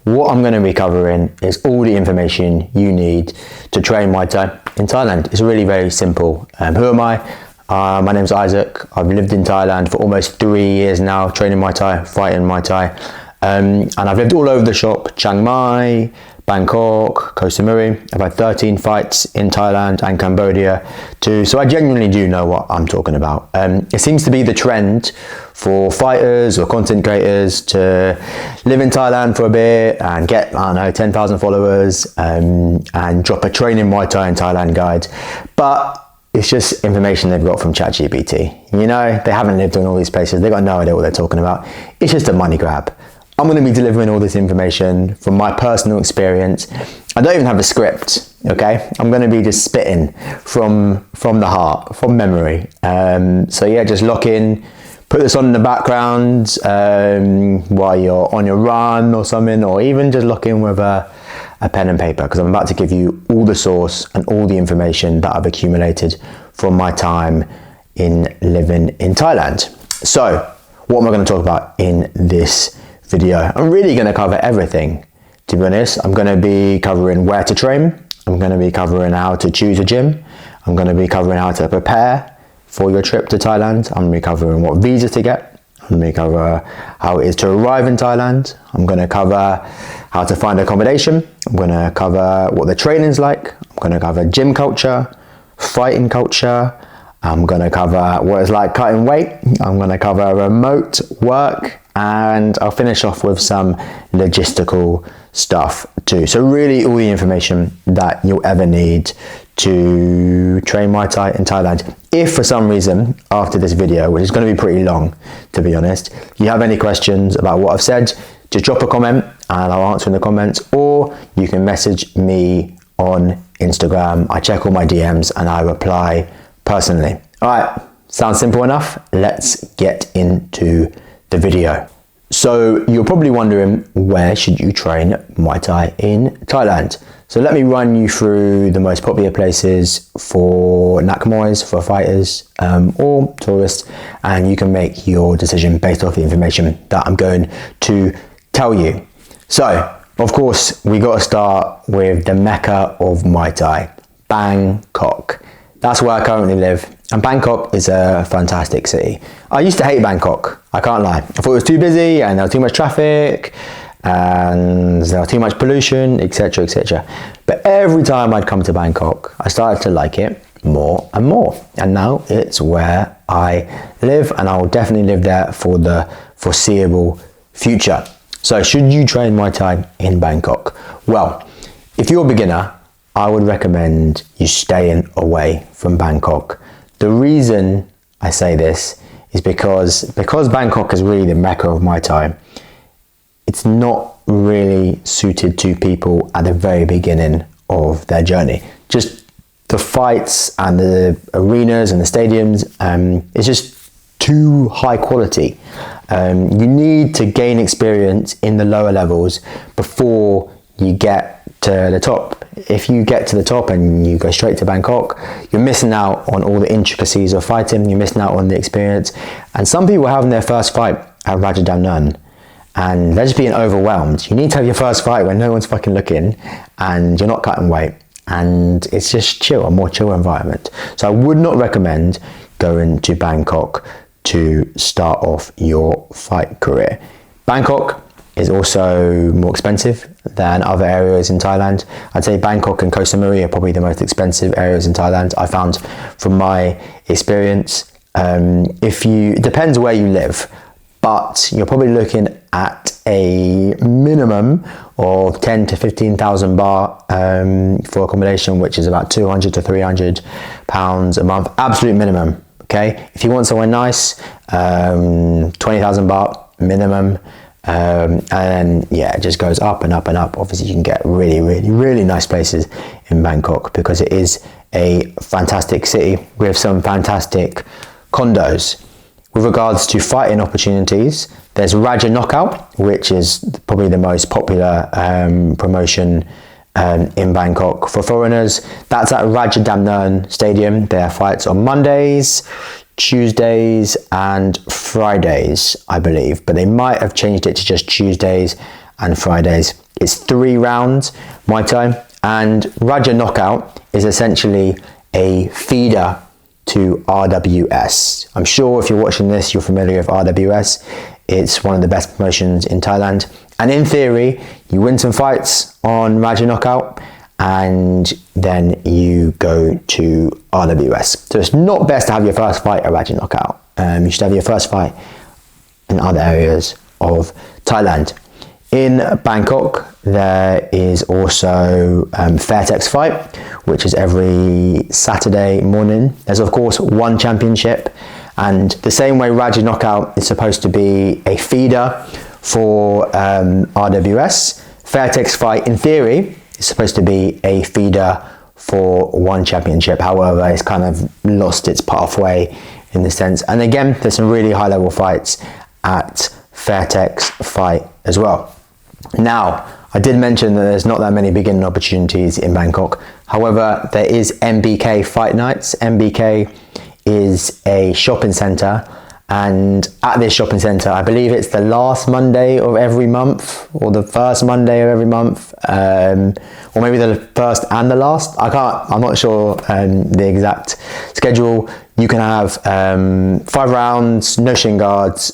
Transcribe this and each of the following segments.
what I'm going to be covering is all the information you need to train Muay Thai in Thailand. It's really very simple. Who am I? My name's Isaac. I've lived in Thailand for almost 3 years now, training Muay Thai, fighting Muay Thai. And I've lived all over the shop, Chiang Mai, Bangkok, Koh Samui. I've had 13 fights in Thailand and Cambodia too. So I genuinely do know what I'm talking about. It seems to be the trend for fighters or content creators to live in Thailand for a bit and get, 10,000 followers and drop a training Muay Thai in Thailand guide. But it's just information they've got from ChatGPT. You know, they haven't lived in all these places. They've got no idea what they're talking about. It's just a money grab. I'm going to be delivering all this information from my personal experience. I don't even have a script, okay? I'm going to be just spitting from the heart, from memory. So yeah, just lock in, put this on in the background while you're on your run or something, or even just lock in with a pen and paper, because I'm about to give you all the source and all the information that I've accumulated from my time in living in Thailand. So what am I going to talk about in this video? I'm really going to cover everything, to be honest. I'm going to be covering where to train. I'm going to be covering how to choose a gym. I'm going to be covering how to prepare for your trip to Thailand. I'm going to be covering what visa to get. I'm going to cover how it is to arrive in Thailand. I'm going to cover how to find accommodation. I'm going to cover what the training's like. I'm going to cover gym culture, fighting culture. I'm going to cover what it's like cutting weight. I'm going to cover remote work, and I'll finish off with some logistical stuff too. So really all the information that you'll ever need to train Muay Thai in Thailand. If for some reason after this video, which is going to be pretty long to be honest, you have any questions about what I've said, just drop a comment and I'll answer in the comments, or you can message me on Instagram. I check all my DMs and I reply personally. All right, sounds simple enough. Let's get into the video. So you're probably wondering, where should you train Muay Thai in Thailand? So let me run you through the most popular places for Muays, for fighters or tourists, and you can make your decision based off the information that I'm going to tell you. So of course we got to start with the Mecca of Muay Thai, Bangkok. That's where I currently live, and Bangkok is a fantastic city. I used to hate Bangkok, I can't lie. I thought it was too busy and there was too much traffic and there was too much pollution, etc, etc. But every time I'd come to Bangkok, I started to like it more and more. And now it's where I live, and I will definitely live there for the foreseeable future. So should you train Muay Thai in Bangkok? Well, if you're a beginner, I would recommend you staying away from Bangkok. The reason I say this is because Bangkok is really the Mecca of Muay Thai. It's not really suited to people at the very beginning of their journey. Just the fights and the arenas and the stadiums, it's just too high quality. You need to gain experience in the lower levels before you get to the top. If you get to the top and you go straight to Bangkok, you're missing out on all the intricacies of fighting, you're missing out on the experience. And some people are having their first fight at Rajadamnern and they're just being overwhelmed. You need to have your first fight when no one's fucking looking and you're not cutting weight, and it's just chill, a more chill environment. So I would not recommend going to Bangkok to start off your fight career. Bangkok is also more expensive than other areas in Thailand. I'd say Bangkok and Koh Samui are probably the most expensive areas in Thailand, I found from my experience. It depends where you live, but you're probably looking at a minimum of 10 to 15,000 baht for accommodation, which is about 200 to 300 pounds a month, absolute minimum. Okay, if you want somewhere nice, 20,000 baht minimum. And yeah, it just goes up and up and up. Obviously you can get really nice places in Bangkok because it is a fantastic city with some fantastic condos. With regards to fighting opportunities, there's Raja Knockout, which is probably the most popular promotion in Bangkok for foreigners. That's at Rajadamnern Stadium. There are fights on Mondays, Tuesdays and Fridays, I believe, but they might have changed it to just Tuesdays and Fridays. It's 3 rounds Muay Thai, and Raja Knockout is essentially a feeder to RWS. I'm sure if you're watching this, you're familiar with RWS. It's one of the best promotions in Thailand. And in theory, you win some fights on Raja Knockout, and then you go to RWS. So it's not best to have your first fight at Raja Knockout. You should have your first fight in other areas of Thailand. In Bangkok, there is also Fairtex Fight, which is every Saturday morning. There's of course one championship, and the same way Raja Knockout is supposed to be a feeder for RWS, Fairtex Fight in theory is supposed to be a feeder for one championship. However, it's kind of lost its pathway in the sense. And again, there's some really high level fights at Fairtex Fight as well. Now, I did mention that there's not that many beginning opportunities in Bangkok. However, there is MBK Fight Nights. MBK is a shopping centre, and at this shopping centre, I believe it's the last Monday of every month, or the first Monday of every month, or maybe the first and the last. I'm not sure the exact schedule. You can have 5 rounds, no shin guards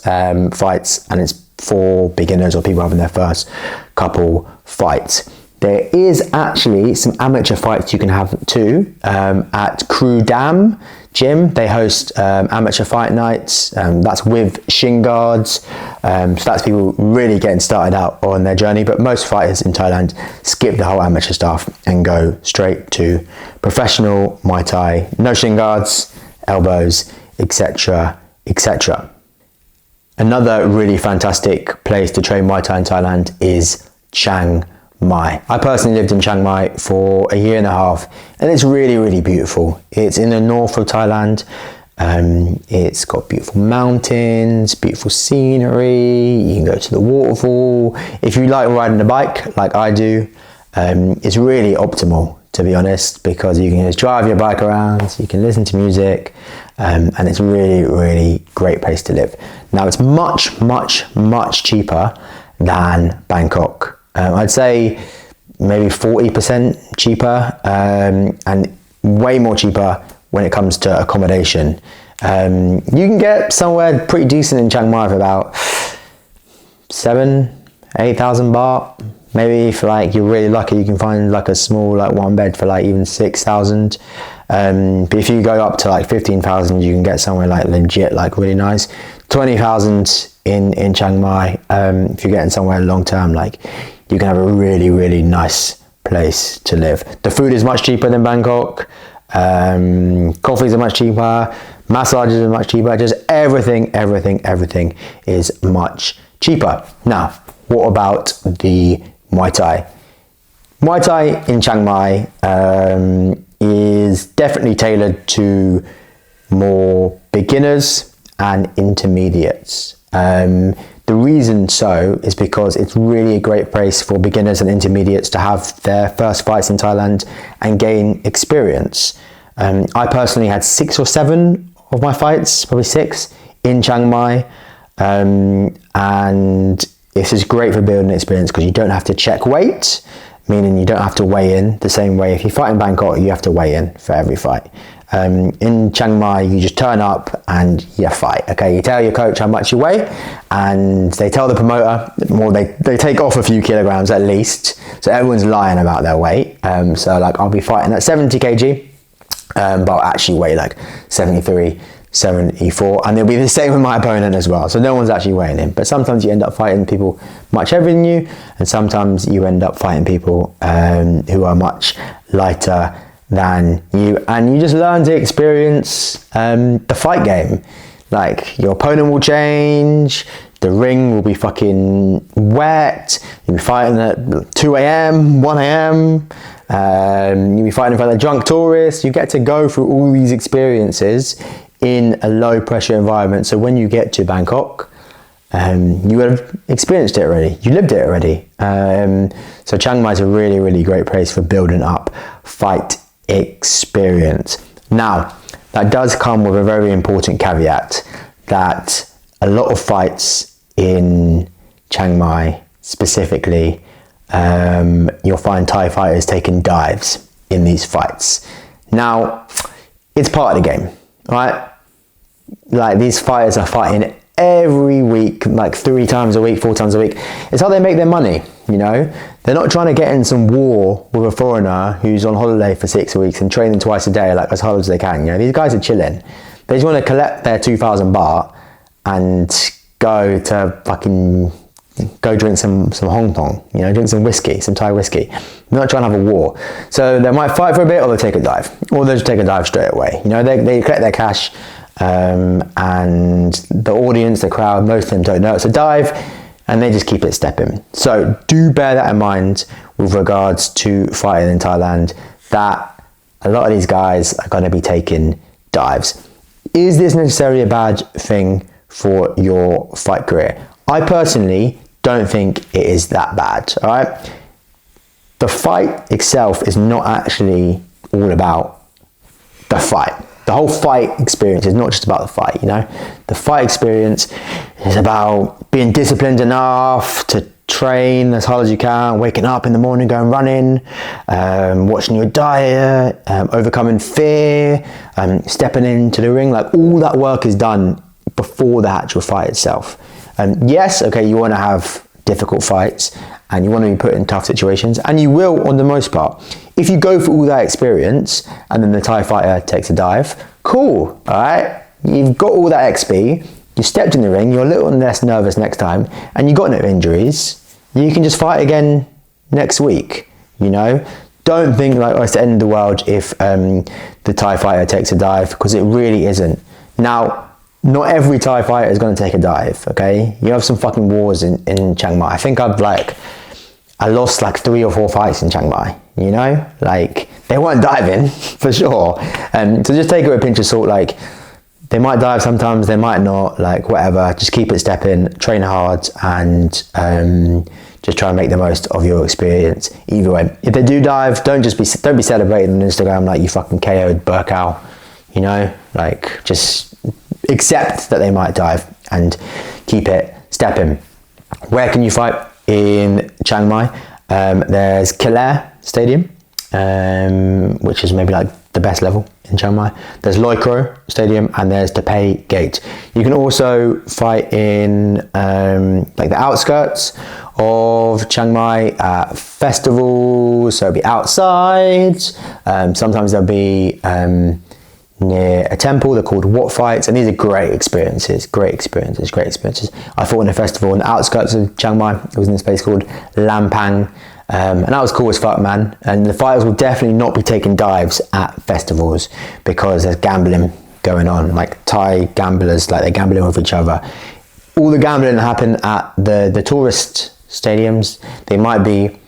fights, and it's for beginners or people having their first couple fights. There is actually some amateur fights you can have too at Crew Dam Gym. They host amateur fight nights. That's with shin guards. So that's people really getting started out on their journey. But most fighters in Thailand skip the whole amateur stuff and go straight to professional Muay Thai. No shin guards, elbows, etc., etc. Another really fantastic place to train Muay Thai in Thailand is Chiang Mai. I personally lived in Chiang Mai for a year and a half, and it's really, really beautiful. It's in the north of Thailand. It's got beautiful mountains, beautiful scenery. You can go to the waterfall. If you like riding a bike, like I do, it's really optimal, to be honest, because you can just drive your bike around, you can listen to music, and it's really, really great place to live. Now, it's much, much, much cheaper than Bangkok. I'd say maybe 40% cheaper, and way more cheaper when it comes to accommodation. You can get somewhere pretty decent in Chiang Mai for about 8,000 baht. Maybe if like you're really lucky, you can find like a small like one bed for like even 6,000. But if you go up to like 15,000, you can get somewhere like legit, like really nice. 20,000 in Chiang Mai. If you're getting somewhere long term, like you can have a really, really nice place to live. The food is much cheaper than Bangkok. Coffees are much cheaper. Massages are much cheaper. Just everything is much cheaper. Now, what about the Muay Thai? Muay Thai in Chiang Mai is definitely tailored to more beginners and intermediates. The reason so is because it's really a great place for beginners and intermediates to have their first fights in Thailand and gain experience. I personally had 6 or 7 of my fights, probably 6, in Chiang Mai, and this is great for building experience because you don't have to check weight, meaning you don't have to weigh in the same way. If you fight in Bangkok, you have to weigh in for every fight. In Chiang Mai, you just turn up and you fight. Okay, you tell your coach how much you weigh, and they tell the promoter, well, they take off a few kilograms at least, so everyone's lying about their weight. So like I'll be fighting at 70 kg, but I'll actually weigh like 73, 74, and it'll be the same with my opponent as well. So no one's actually weighing in. But sometimes you end up fighting people much heavier than you, and sometimes you end up fighting people who are much lighter than you, and you just learn to experience the fight game. Like your opponent will change, the ring will be fucking wet, you'll be fighting at 2 a.m, 1 a.m, you'll be fighting in front of drunk tourists. You get to go through all these experiences in a low pressure environment. So when you get to Bangkok, you would have experienced it already, you lived it already. So Chiang Mai is a really, really great place for building up fight experience. Now, that does come with a very important caveat that a lot of fights in Chiang Mai specifically you'll find Thai fighters taking dives in these fights. Now, it's part of the game, right? Like, these fighters are fighting every week, like 3 times a week, 4 times a week. It's how they make their money, you know? They're not trying to get in some war with a foreigner who's on holiday for 6 weeks and training twice a day, like as hard as they can. You know, these guys are chilling. They just want to collect their 2,000 baht and go drink some Hong Kong, you know, drink some whiskey, some Thai whiskey. They're not trying to have a war. So they might fight for a bit, or they'll take a dive, or they'll just take a dive straight away. You know, they collect their cash, and the audience, the crowd, most of them don't know it's a dive, and they just keep it stepping. So do bear that in mind with regards to fighting in Thailand, that a lot of these guys are going to be taking dives. Is this necessarily a bad thing for your fight career? I personally don't think it is that bad, all right? The fight itself is not actually all about the fight. The whole fight experience is not just about the fight, you know? The fight experience is about being disciplined enough to train as hard as you can, waking up in the morning, going running, watching your diet, overcoming fear, stepping into the ring. Like, all that work is done before the actual fight itself. Yes, okay, you want to have difficult fights and you want to be put in tough situations, and you will on the most part. If you go for all that experience and then the Thai fighter takes a dive, cool, all right? You've got all that XP, you stepped in the ring, you're a little less nervous next time, and you got no injuries. You can just fight again next week, you know? Don't think like, oh, it's the end of the world if the Thai fighter takes a dive, because it really isn't. Now, not every Thai fighter is going to take a dive, okay? You have some fucking wars in Chiang Mai. I think I lost like 3 or 4 fights in Chiang Mai, you know? Like, they weren't diving, for sure. So just take it with a pinch of salt. Like, they might dive sometimes, they might not, like, whatever. Just keep it stepping, train hard, and just try and make the most of your experience. Either way, if they do dive, don't be celebrating on Instagram like you fucking KO'd Burkow, you know? Like, just accept that they might dive and keep it stepping. Where can you fight in Chiang Mai? There's Kilair Stadium, which is maybe like the best level in Chiang Mai. There's Loi Kro Stadium, and there's Taipei Gate. You can also fight in like the outskirts of Chiang Mai at festivals, so it'll be outside. Sometimes there'll be near a temple. They're called Wat Fights, and these are great experiences. I fought in a festival in the outskirts of Chiang Mai. It was in this place called Lampang, and that was cool as fuck, man. And the fighters will definitely not be taking dives at festivals, because there's gambling going on, like Thai gamblers, like they're gambling with each other. All the gambling that happen at the tourist stadiums, they might be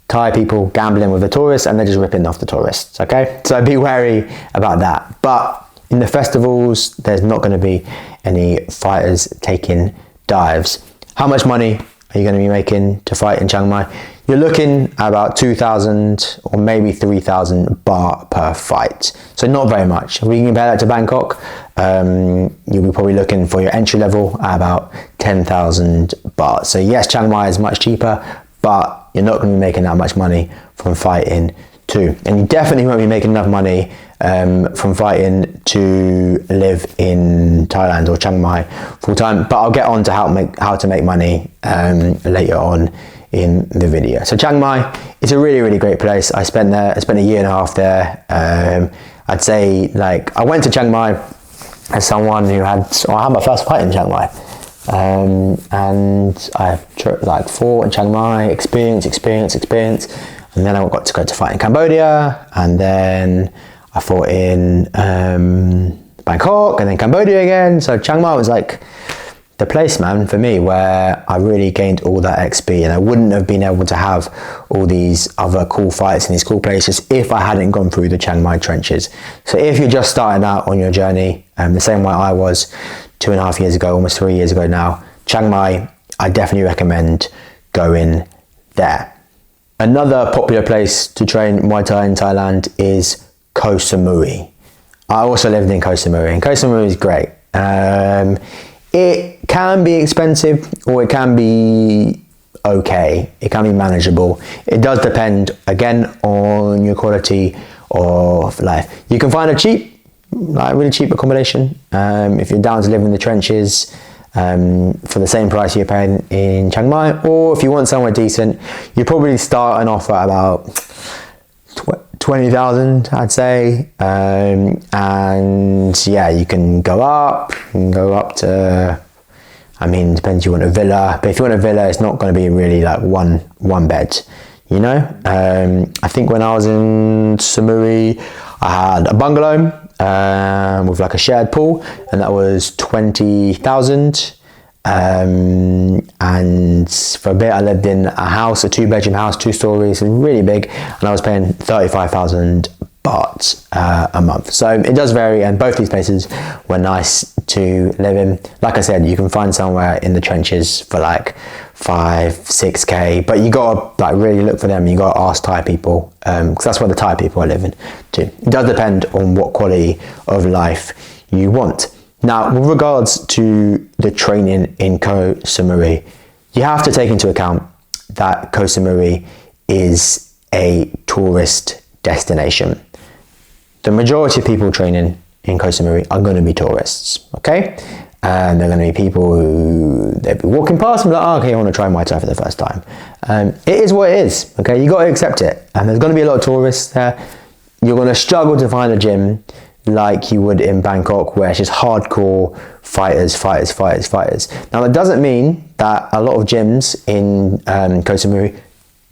Thai people gambling with the tourists, and they're just ripping off the tourists, okay? So be wary about that. But in the festivals, there's not going to be any fighters taking dives. How much money are you going to be making to fight in Chiang Mai? You're looking at about 2,000 or maybe 3,000 baht per fight. So not very much. If we can compare that to Bangkok, you'll be probably looking for your entry level at about 10,000 baht. So yes, Chiang Mai is much cheaper, but you're not going to be making that much money from fighting too. And you definitely won't be making enough money from fighting to live in Thailand or Chiang Mai full time. But I'll get on to how to make money later on in the video. So Chiang Mai is a really, really great place. I spent a year and a half there. I'd say, like, I went to Chiang Mai as someone who I had my first fight in Chiang Mai. And I fought in Chiang Mai, experience, and then I got to go to fight in Cambodia, and then I fought in Bangkok, and then Cambodia again. So Chiang Mai was like the place, man, for me, where I really gained all that XP, and I wouldn't have been able to have all these other cool fights in these cool places if I hadn't gone through the Chiang Mai trenches. So if you're just starting out on your journey, the same way I was 2.5 years ago, almost 3 years ago now, Chiang Mai, I definitely recommend going there. Another popular place to train Muay Thai in Thailand is Koh Samui. I also lived in Koh Samui, and Koh Samui is great. It can be expensive, or it can be okay. It can be manageable. It does depend, again, on your quality of life. You can find a really cheap accommodation if you're down to live in the trenches for the same price you're paying in Chiang Mai, or if you want somewhere decent, you're probably starting off at about 20,000, I'd say, and yeah, you can go up to, I mean, depends if you want a villa, but if you want a villa, it's not going to be really like one bed, you know. I think when I was in Samui, I had a bungalow with like a shared pool, and that was 20,000. And for a bit I lived in a house, a 2-bedroom house, 2 stories, really big, and I was paying 35,000 baht a month. So it does vary, and both these places were nice to live in. Like I said, you can find somewhere in the trenches for like 5-6k, but you gotta like really look for them. You gotta ask Thai people, because that's where the Thai people are living too. It does depend on what quality of life you want. Now, with regards to the training in Koh Samui, you have to take into account that Koh Samui is a tourist destination. The majority of people training in Koh Samui are going to be tourists, okay? And they're going to be people who, they'll be walking past and be like, oh, okay, I want to try Muay Thai for the first time. It is what it is, okay? You got to accept it. And there's going to be a lot of tourists there. You're going to struggle to find a gym like you would in Bangkok, where it's just hardcore fighters. Now, that doesn't mean that a lot of gyms in Koh Samui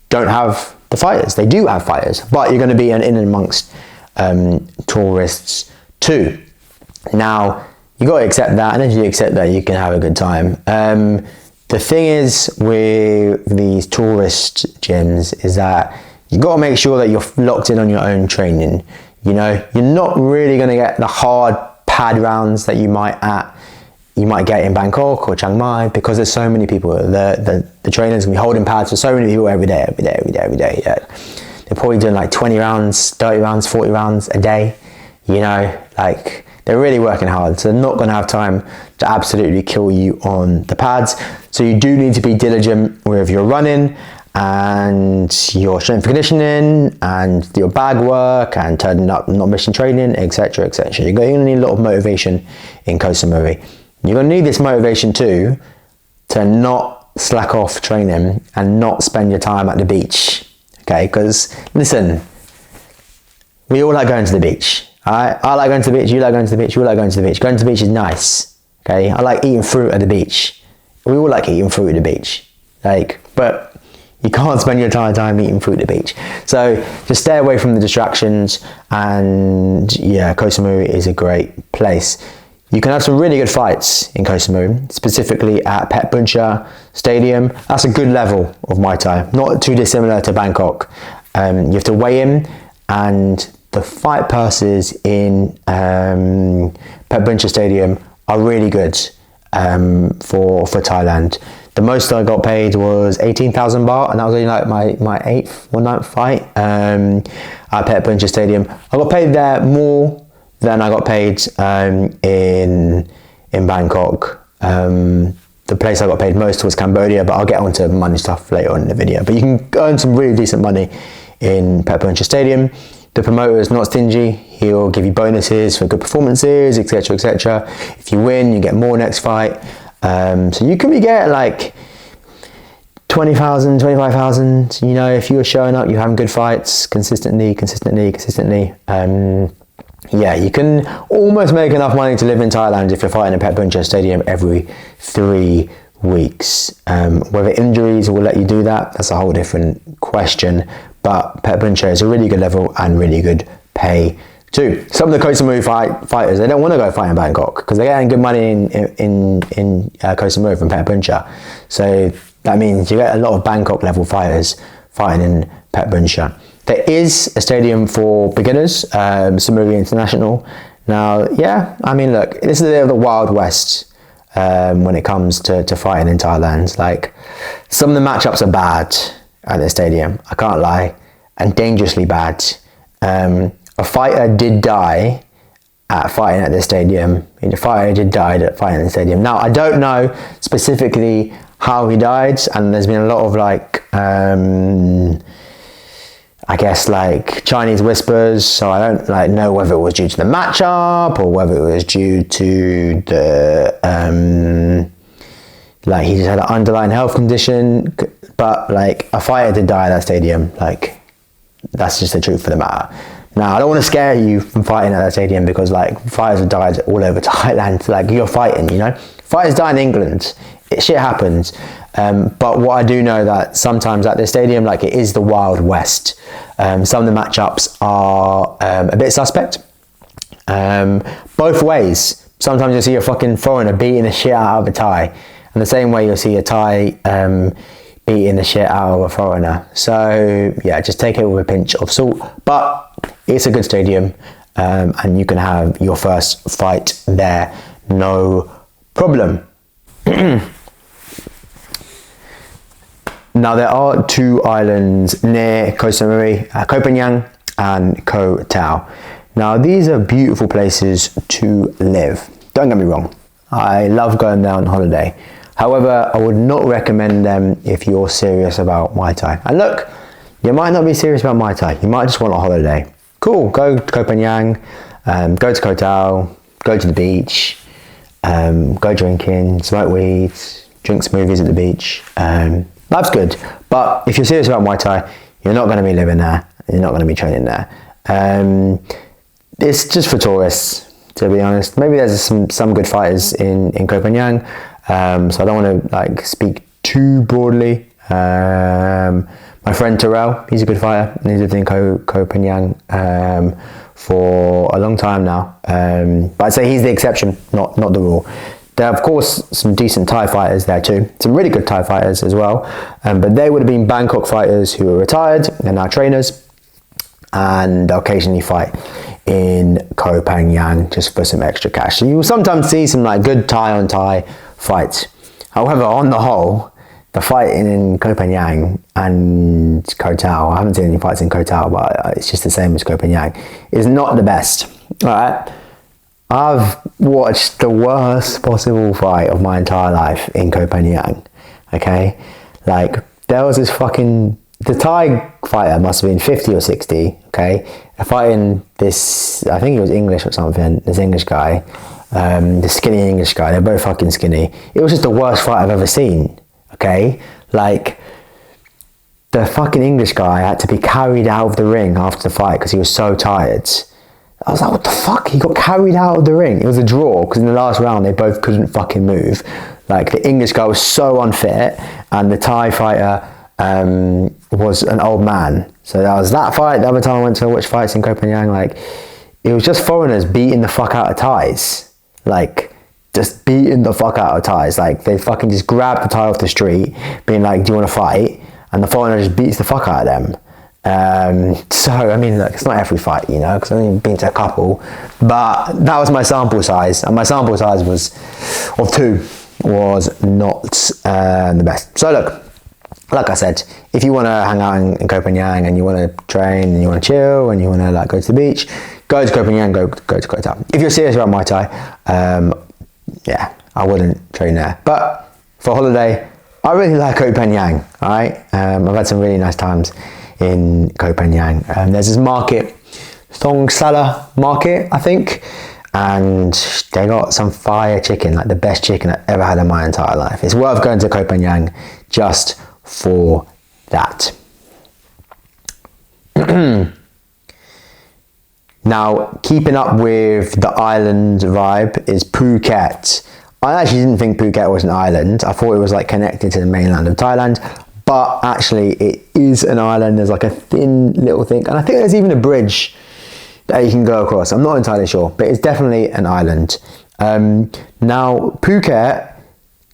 don't have the fighters. They do have fighters, but you're going to be in and amongst tourists too. Now, you got to accept that, and if you accept that, you can have a good time. The thing is with these tourist gyms is that you got to make sure that you're locked in on your own training. You know, you're not really going to get the hard pad rounds that you might get in Bangkok or Chiang Mai, because there's so many people. The trainers will be holding pads for so many people every day. Yeah. They're probably doing like 20 rounds, 30 rounds, 40 rounds a day. You know, like they're really working hard. So they're not going to have time to absolutely kill you on the pads. So you do need to be diligent with your running and your strength and conditioning and your bag work and turning up, not missing training, etc. You're going to need a lot of motivation in Koh Samui. You're going to need this motivation too to not slack off training and not spend your time at the beach, okay? Because listen, we all like going to the beach. I like going to the beach, you like going to the beach, you like going to the beach. Going to the beach is nice, okay? I like eating fruit at the beach. We all like eating fruit at the beach, but you can't spend your entire time eating fruit at the beach. So just stay away from the distractions, and yeah, Koh Samui is a great place. You can have some really good fights in Koh Samui, specifically at Pattaya Stadium. That's a good level of Muay Thai, not too dissimilar to Bangkok. You have to weigh in, and the fight purses in Pattaya Stadium are really good for Thailand. The most I got paid was 18,000 baht, and that was only like my 8th or 9th fight at Pattaya Stadium. I got paid there more than I got paid in Bangkok. The place I got paid most was Cambodia, but I'll get onto money stuff later on in the video. But you can earn some really decent money in Pattaya Stadium. The promoter is not stingy. He'll give you bonuses for good performances, etc. If you win, you get more next fight. So you could get like 20,000, 25,000, you know, if you were showing up, you're having good fights consistently. Yeah, you can almost make enough money to live in Thailand if you're fighting at Pattaya Stadium every 3 weeks. Whether injuries will let you do that, that's a whole different question. But Pattaya is a really good level and really good pay too. Some of the Koh Samui fighters, they don't want to go fight in Bangkok because they're getting good money in Koh Samui from Pattaya. So that means you get a lot of Bangkok level fighters fighting in Pattaya. There is a stadium for beginners, Samui International. Now, yeah, I mean, look, this is the Wild West when it comes to fighting in Thailand. Like, some of the matchups are bad at the stadium, I can't lie, and dangerously bad. A fighter did die at fighting at the stadium. A fighter did die at fighting at the stadium. Now, I don't know specifically how he died, and there's been a lot of like I guess like Chinese whispers, so I don't like know whether it was due to the matchup or whether it was due to the like he just had an underlying health condition. But like a fighter to die at that stadium, like that's just the truth of the matter. Now I don't want to scare you from fighting at that stadium, because like fighters have died all over Thailand. Like you're fighting, you know, fighters die in England. Shit happens. But what I do know that sometimes at this stadium, like it is the Wild West. Some of the matchups are a bit suspect. Both ways. Sometimes you'll see a fucking foreigner beating the shit out of a Thai, and the same way you'll see a Thai beating the shit out of a foreigner. So yeah, just take it with a pinch of salt. But it's a good stadium, and you can have your first fight there, no problem. Now there are two islands near Koh Samui, Koh Phangan and Koh Tao. Now these are beautiful places to live. Don't get me wrong, I love going there on holiday. However, I would not recommend them if you're serious about Muay Thai. And look, you might not be serious about Muay Thai, you might just want a holiday. Cool, go to Koh Phangan, go to Koh Tao, go to the beach, go drinking, smoke weed, drink smoothies at the beach. Life's good, but if you're serious about Muay Thai, you're not going to be living there, you're not going to be training there. It's just for tourists, to be honest. Maybe there's some good fighters in Koh Phangan, so I don't want to like speak too broadly. My friend Terrell, he's a good fighter, and he's lived in Koh Phangan for a long time now, but I'd say he's the exception, not the rule. There are of course some decent Thai fighters there too, some really good Thai fighters as well, but they would have been Bangkok fighters who are retired and now trainers, and occasionally fight in Koh Phangan just for some extra cash. So you will sometimes see some like good Thai on Thai fights. However, on the whole, the fighting in Koh Phangan and Koh Tao, I haven't seen any fights in Koh Tao, but it's just the same as Koh Phangan, is not the best. All right. I've watched the worst possible fight of my entire life in Koh Phangan, okay? Like, there was this fucking... The Thai fighter must have been 50 or 60, okay? Fighting this... I think he was English or something, this English guy. The skinny English guy. They're both fucking skinny. It was just the worst fight I've ever seen, okay? Like, the fucking English guy had to be carried out of the ring after the fight because he was so tired. I was like, what the fuck? He got carried out of the ring. It was a draw because in the last round they both couldn't fucking move. Like the English guy was so unfit, and the Thai fighter was an old man. So that was that fight. The other time I went to watch fights in Koh Phangan, like it was just foreigners beating the fuck out of Thais. Like just beating the fuck out of Thais. Like they fucking just grabbed the Thai off the street, being like, do you want to fight? And the foreigner just beats the fuck out of them. So I mean, look, it's not every fight, you know, because I've only been to a couple, but that was my sample size, and my sample size was of 2, was not the best. So look, like I said, if you want to hang out in Koh Phangan and you want to train and you want to chill and you want to like go to the beach, go to Koh Phangan, go to Koh Tao. If you're serious about Muay Thai, yeah, I wouldn't train there. But for holiday, I really like Koh Phangan. All right, I've had some really nice times in Koh Phangan. There's this market, Thong Sala Market, I think, and they got some fire chicken, like the best chicken I've ever had in my entire life. It's worth going to Koh Phangan just for that. Now, keeping up with the island vibe is Phuket. I actually didn't think Phuket was an island. I thought it was like connected to the mainland of Thailand, but actually it is an island. There's like a thin little thing, and I think there's even a bridge that you can go across. I'm not entirely sure, but it's definitely an island. Now, Phuket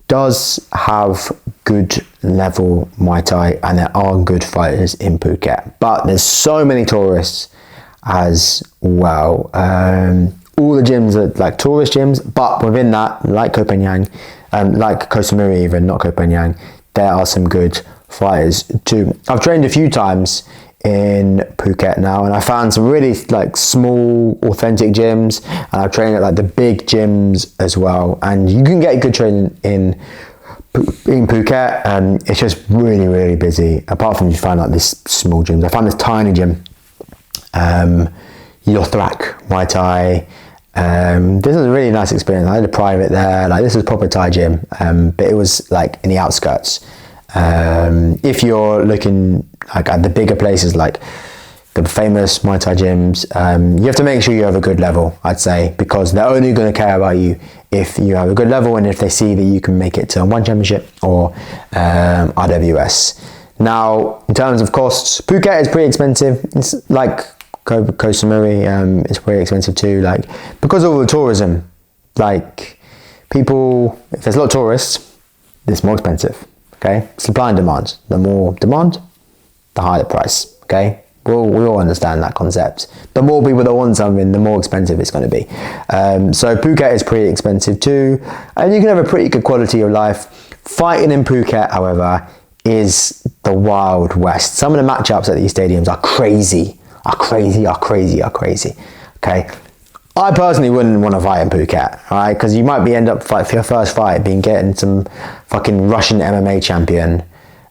does have good level Muay Thai, and there are good fighters in Phuket, but there's so many tourists as well. All the gyms are like tourist gyms, but within that, like Koh Phangan, like Koh Samui even, not Koh Phangan, there are some good fighters too. I've trained a few times in Phuket now, and I found some really like small authentic gyms, and I've trained at like the big gyms as well, and you can get good training in in Phuket, it's just really, really busy. Apart from you find like this small gyms. I found this tiny gym, Yothrak Muay Thai. This was a really nice experience. I had a private there. Like, this was a proper Thai gym, but it was like in the outskirts. If you're looking like at the bigger places, like the famous Muay Thai gyms, you have to make sure you have a good level, I'd say, because they're only going to care about you if you have a good level and if they see that you can make it to one championship or RWS. Now, in terms of costs, Phuket is pretty expensive. It's like Koh Samui, it's pretty expensive too. Like, because of all the tourism, like people, if there's a lot of tourists, it's more expensive. Okay, supply and demand. The more demand, the higher the price. Okay. We all understand that concept. The more people that want something, the more expensive it's going to be. So Phuket is pretty expensive too, and you can have a pretty good quality of life. Fighting in Phuket, however, is the Wild West. Some of the matchups at these stadiums are crazy. Okay, I personally wouldn't want to fight in Phuket, right? Because you might end up for your first fight being getting some fucking Russian MMA champion,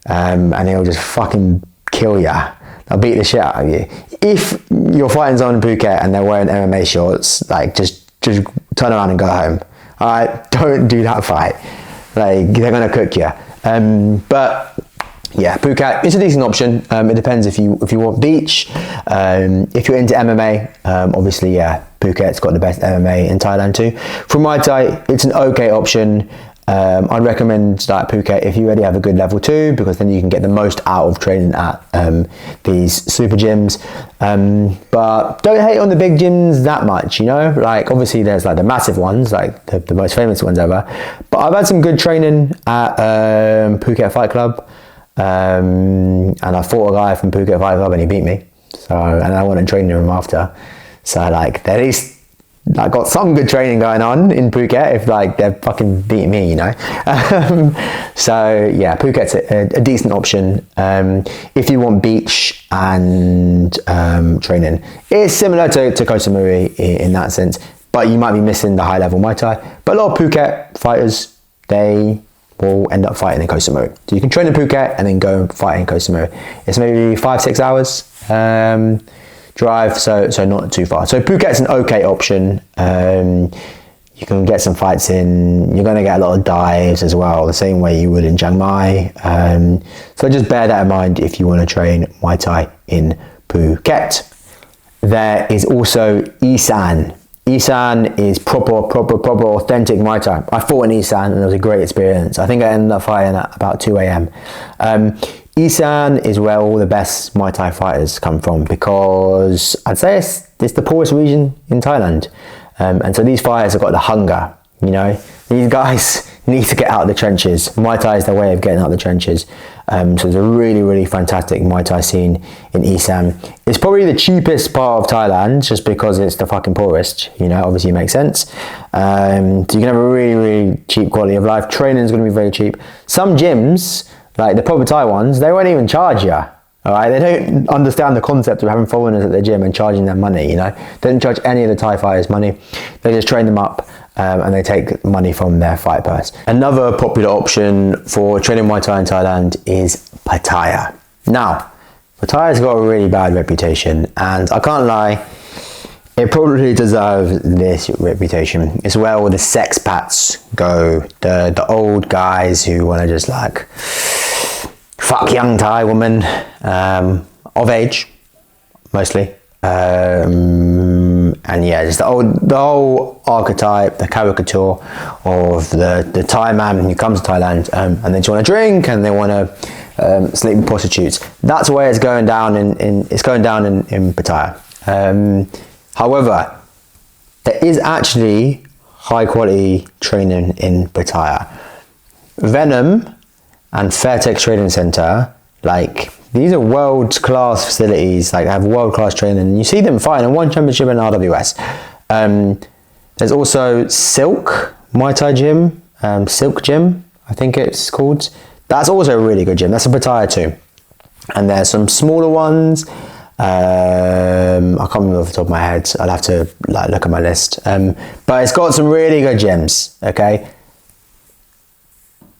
and he'll just fucking kill ya. I'll beat the shit out of you. If you're fighting someone in Phuket and they're wearing MMA shorts, like just turn around and go home. All right, don't do that fight. Like, they're gonna cook you. But yeah, Phuket is a decent option. It depends if you want beach. If you're into MMA, obviously, yeah, Phuket's got the best MMA in Thailand too. For Muay Thai, it's an okay option. I'd recommend like Phuket if you already have a good level 2, because then you can get the most out of training at these super gyms. But don't hate on the big gyms that much, you know? Like, obviously there's like the massive ones, like the most famous ones ever. But I've had some good training at Phuket Fight Club. And I fought a guy from Phuket Fight Club and he beat me. So, and I went and trained him after. So like, at least I got some good training going on in Phuket if like they're fucking beating me, you know. So yeah, Phuket's a decent option if you want beach and training. It's similar to Koh Samui in that sense, but you might be missing the high level Muay Thai. But a lot of Phuket fighters, they will end up fighting in Koh Samui. So you can train in Phuket and then go and fight in Koh Samui. It's maybe 5-6 hours drive, so not too far. So Phuket's an okay option. You can get some fights in. You're going to get a lot of dives as well, the same way you would in Chiang Mai. So just bear that in mind if you want to train Muay Thai in Phuket. There is also Isan. Isan is proper authentic Muay Thai. I fought in Isan and it was a great experience. I think I ended up fighting at about 2 a.m. Isan is where all the best Muay Thai fighters come from, because I'd say it's the poorest region in Thailand. And so these fighters have got the hunger, you know. These guys need to get out of the trenches. Muay Thai is their way of getting out of the trenches. So there's a really fantastic Muay Thai scene in Isan. It's probably the cheapest part of Thailand just because it's the fucking poorest, you know, obviously it makes sense. So you can have a really cheap quality of life. Training is going to be very cheap. Some gyms, like the proper Thai ones, they won't even charge you. All right, they don't understand the concept of having foreigners at their gym and charging them money, you know. They don't charge any of the Thai fighters money. They just train them up and they take money from their fight purse. Another popular option for training Muay Thai in Thailand is Pattaya. Now, Pattaya's got a really bad reputation, and I can't lie, it probably deserves this reputation. It's where all the sexpats go, the old guys who want to just like fuck young Thai women of age, mostly. And yeah, just the whole archetype, the caricature of the Thai man who comes to Thailand and they just want to drink and they want to sleep with prostitutes. That's where it's going down in Pattaya. However, there is actually high quality training in Pattaya. Venom and Fairtex Training Center, like, these are world-class facilities, like have world-class training, and you see them fighting in one championship in RWS. There's also Silk Muay Thai Gym, Silk Gym, I think it's called. That's also a really good gym. That's a Pattaya too. And there's some smaller ones. I can't remember off the top of my head. I'll have to like look at my list. But it's got some really good gyms, okay?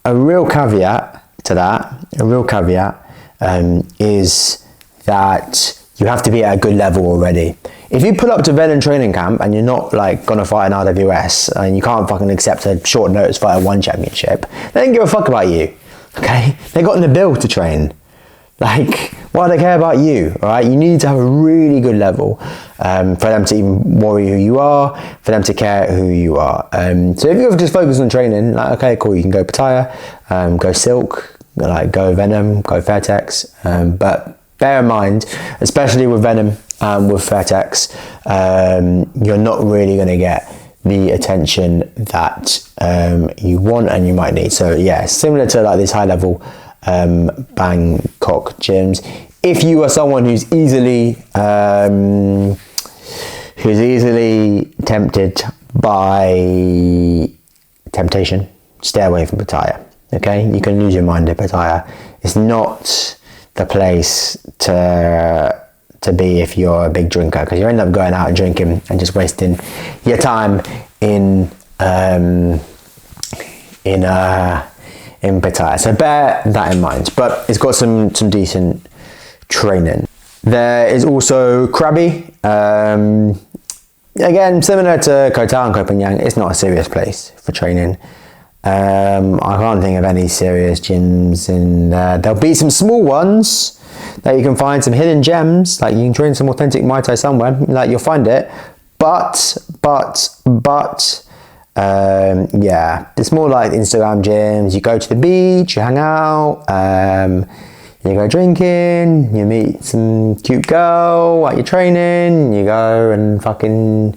a real caveat to that, is that you have to be at a good level already. If you pull up to Venom training camp and you're not like gonna fight an RWS and you can't fucking accept a short notice fight at one championship, they don't give a fuck about you, okay? They got in the bill to train. Like, why do they care about you, all right? You need to have a really good level for them to even worry who you are, for them to care who you are. So if you're just focused on training, like, okay, cool, you can go Pattaya, go Silk, like go Venom, go Fairtex, but bear in mind, especially with Venom with Fairtex, you're not really going to get the attention that you want and you might need. So yeah, similar to like this high level Bangkok gyms. If you are someone who's easily tempted by temptation, stay away from Pattaya. Okay, you can lose your mind at Pattaya. It's not the place to be if you're a big drinker, because you end up going out and drinking and just wasting your time in Pattaya. So bear that in mind. But it's got some decent training. There is also Krabi. Again, similar to Koh Tao and Koh Phangan, it's not a serious place for training. I can't think of any serious gyms in there. There'll be some small ones that you can find, some hidden gems, like you can train some authentic Muay Thai somewhere, like you'll find it. But yeah, it's more like Instagram gyms. You go to the beach, you hang out, you go drinking, you meet some cute girl while you're training, you go and fucking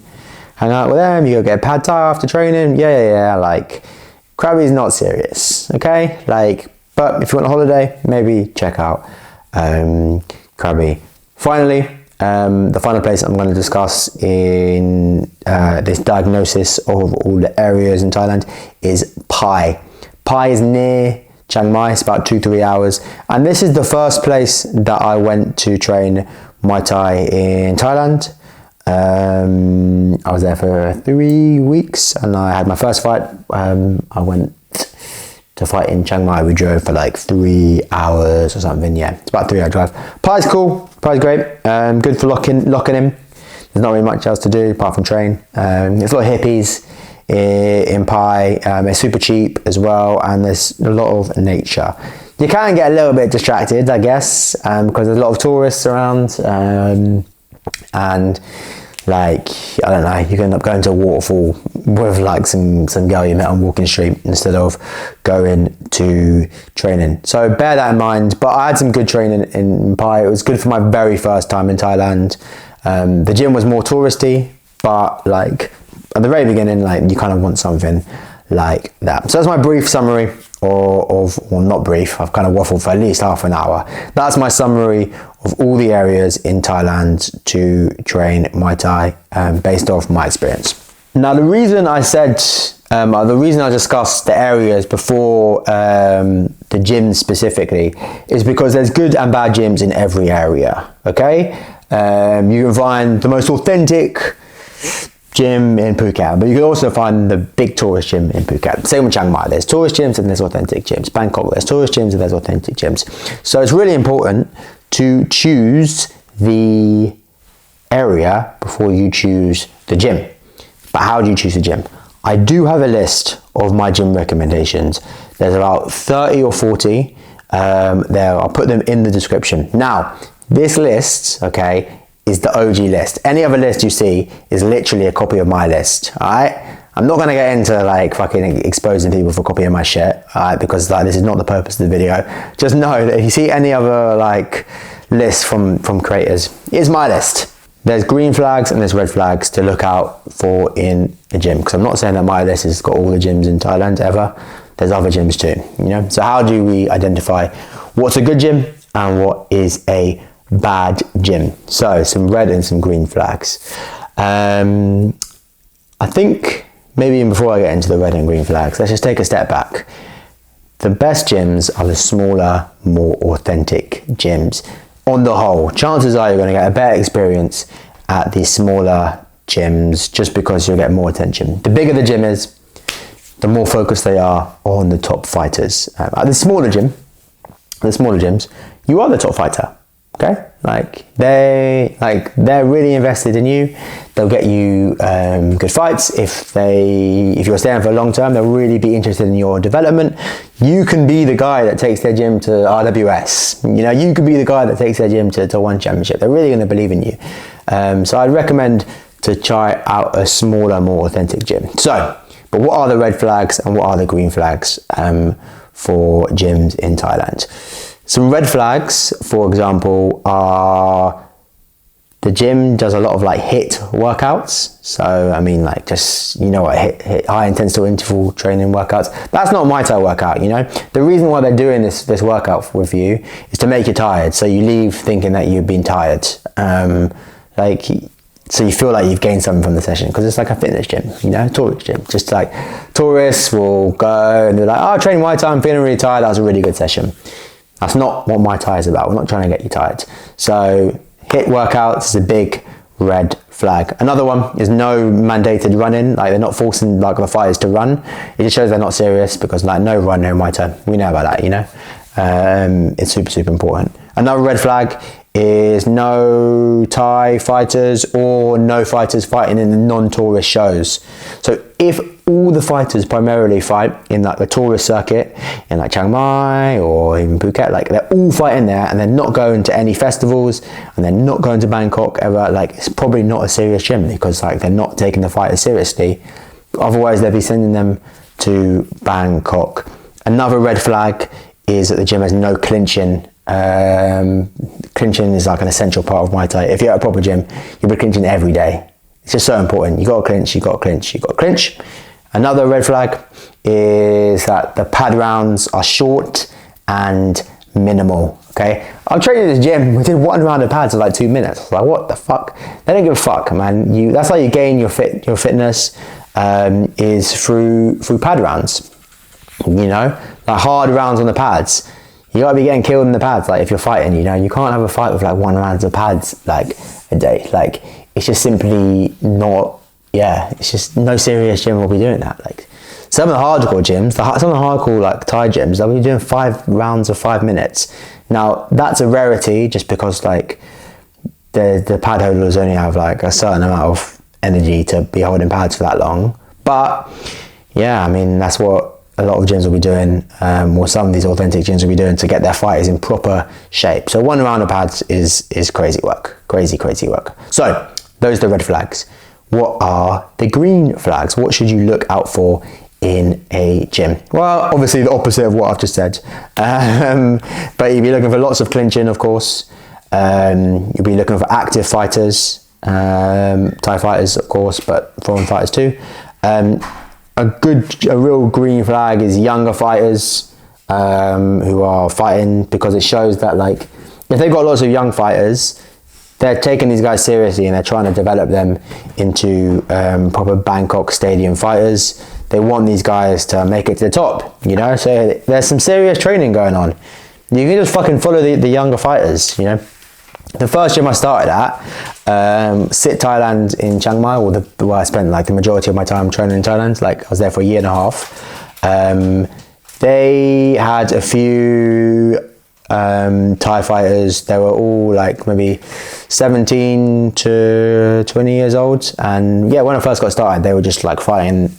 hang out with them, you go get a pad thai after training. Yeah, like Krabi's not serious, okay? Like, but if you want a holiday, maybe check out Krabi. Finally, the final place I'm going to discuss in this diagnosis of all the areas in Thailand is Pai. Pai is near Chiang Mai. It's about 2-3 hours, and this is the first place that I went to train Muay Thai in Thailand. I was there for 3 weeks and I had my first fight. I went to fight in Chiang Mai. We drove for like 3 hours or something. Yeah, it's about a 3-hour drive. Pai's cool. Pai's great. Good for locking in. There's not really much else to do apart from train. There's a lot of hippies in Pai. It's super cheap as well, and there's a lot of nature. You can get a little bit distracted, I guess, because there's a lot of tourists around, and like, I don't know, you can end up going to a waterfall with like some girl you met on Walking Street instead of going to training. So bear that in mind. But I had some good training in Pai. It was good for my very first time in Thailand. The gym was more touristy, but like at the very beginning, like you kind of want something like that. So that's my brief summary well, not brief, I've kind of waffled for at least half an hour. That's my summary of all the areas in Thailand to train Muay Thai based off my experience. Now, the reason I discussed the areas before the gyms specifically is because there's good and bad gyms in every area, okay? You can find the most authentic gym in Phuket, but you can also find the big tourist gym in Phuket. Same with Chiang Mai, there's tourist gyms and there's authentic gyms. Bangkok, there's tourist gyms and there's authentic gyms. So it's really important to choose the area before you choose the gym. But how do you choose the gym? I do have a list of my gym recommendations. There's about 30 or 40 there. I'll put them in the description. Now, this list, okay, is the OG list. Any other list you see is literally a copy of my list, all right? I'm not gonna get into like fucking exposing people for copying my shit, all right? Because like this is not the purpose of the video. Just know that if you see any other like lists from creators, it's my list. There's green flags and there's red flags to look out for in a gym. Because I'm not saying that my list has got all the gyms in Thailand ever. There's other gyms too, you know? So how do we identify what's a good gym and what is a bad gym? So some red and some green flags. I think maybe even before I get into the red and green flags, let's just take a step back. The best gyms are the smaller, more authentic gyms. On the whole, chances are you're going to get a better experience at the smaller gyms just because you'll get more attention. The bigger the gym is, the more focused they are on the top fighters. At the smaller gyms, you are the top fighter. Okay, they're really invested in you. They'll get you good fights. If you're staying for a long term, they'll really be interested in your development. You can be the guy that takes their gym to RWS. You know, you could be the guy that takes their gym to one championship. They're really going to believe in you. So I'd recommend to try out a smaller, more authentic gym. So, but what are the red flags and what are the green flags for gyms in Thailand? Some red flags, for example, are the gym does a lot of like HIIT workouts. So, I mean, like just, you know what, HIIT, high intensity interval training workouts. That's not a Muay Thai workout, you know. The reason why they're doing this workout with you is to make you tired. So you leave thinking that you've been tired. So you feel like you've gained something from the session, because it's like a fitness gym, you know, tourist gym. Just like tourists will go and they're like, oh, I trained Muay Thai, I'm feeling really tired. That was a really good session. That's not what Muay Thai is about. We're not trying to get you tired. So HIIT workouts is a big red flag. Another one is no mandated running. Like they're not forcing like the fighters to run. It just shows they're not serious, because like no run, no Muay Thai. We know about that, you know. It's super, super important. Another red flag is no Thai fighters or no fighters fighting in the non-tourist shows. So if all the fighters primarily fight in like the tourist circuit in like Chiang Mai or even Phuket, like they're all fighting there and they're not going to any festivals and they're not going to Bangkok ever, like it's probably not a serious gym, because like they're not taking the fighters seriously. Otherwise they'll be sending them to Bangkok. Another red flag is that the gym has no clinching. Clinching is like an essential part of Muay Thai. If you're at a proper gym, you'll be clinching every day. It's just so important. You got to clinch, you got to clinch, you got to clinch. Another red flag is that the pad rounds are short and minimal. Okay, I'm training in this gym. We did one round of pads in like 2 minutes. I was like, what the fuck? They don't give a fuck, man. That's how you gain your fitness is through pad rounds. You know, like hard rounds on the pads. You gotta be getting killed in the pads. Like if you're fighting, you know, you can't have a fight with like 1 round of pads like a day. Like it's just simply not. Yeah, it's just no serious gym will be doing that. Like some of the hardcore gyms, some of the hardcore like Thai gyms, they'll be doing 5 rounds of 5 minutes. Now that's a rarity, just because like the pad holders only have like a certain amount of energy to be holding pads for that long. But yeah, I mean that's what a lot of gyms will be doing, or some of these authentic gyms will be doing to get their fighters in proper shape. So 1 round of pads is crazy work, crazy work. So those are the red flags. What are the green flags? What should you look out for in a gym? Well, obviously the opposite of what I've just said. But you'll be looking for lots of clinching, of course. You'll be looking for active fighters, Thai fighters, of course, but foreign fighters too. A real green flag is younger fighters who are fighting, because it shows that like if they've got lots of young fighters, they're taking these guys seriously and they're trying to develop them into proper Bangkok stadium fighters. They want these guys to make it to the top, you know. So there's some serious training going on. You can just fucking follow the younger fighters, you know. The first gym I started at, Sit Thailand in Chiang Mai, or where I spent like the majority of my time training in Thailand. Like I was there for 1.5 years. They had a few Thai fighters. They were all like maybe 17 to 20 years old. And yeah, when I first got started, they were just like fighting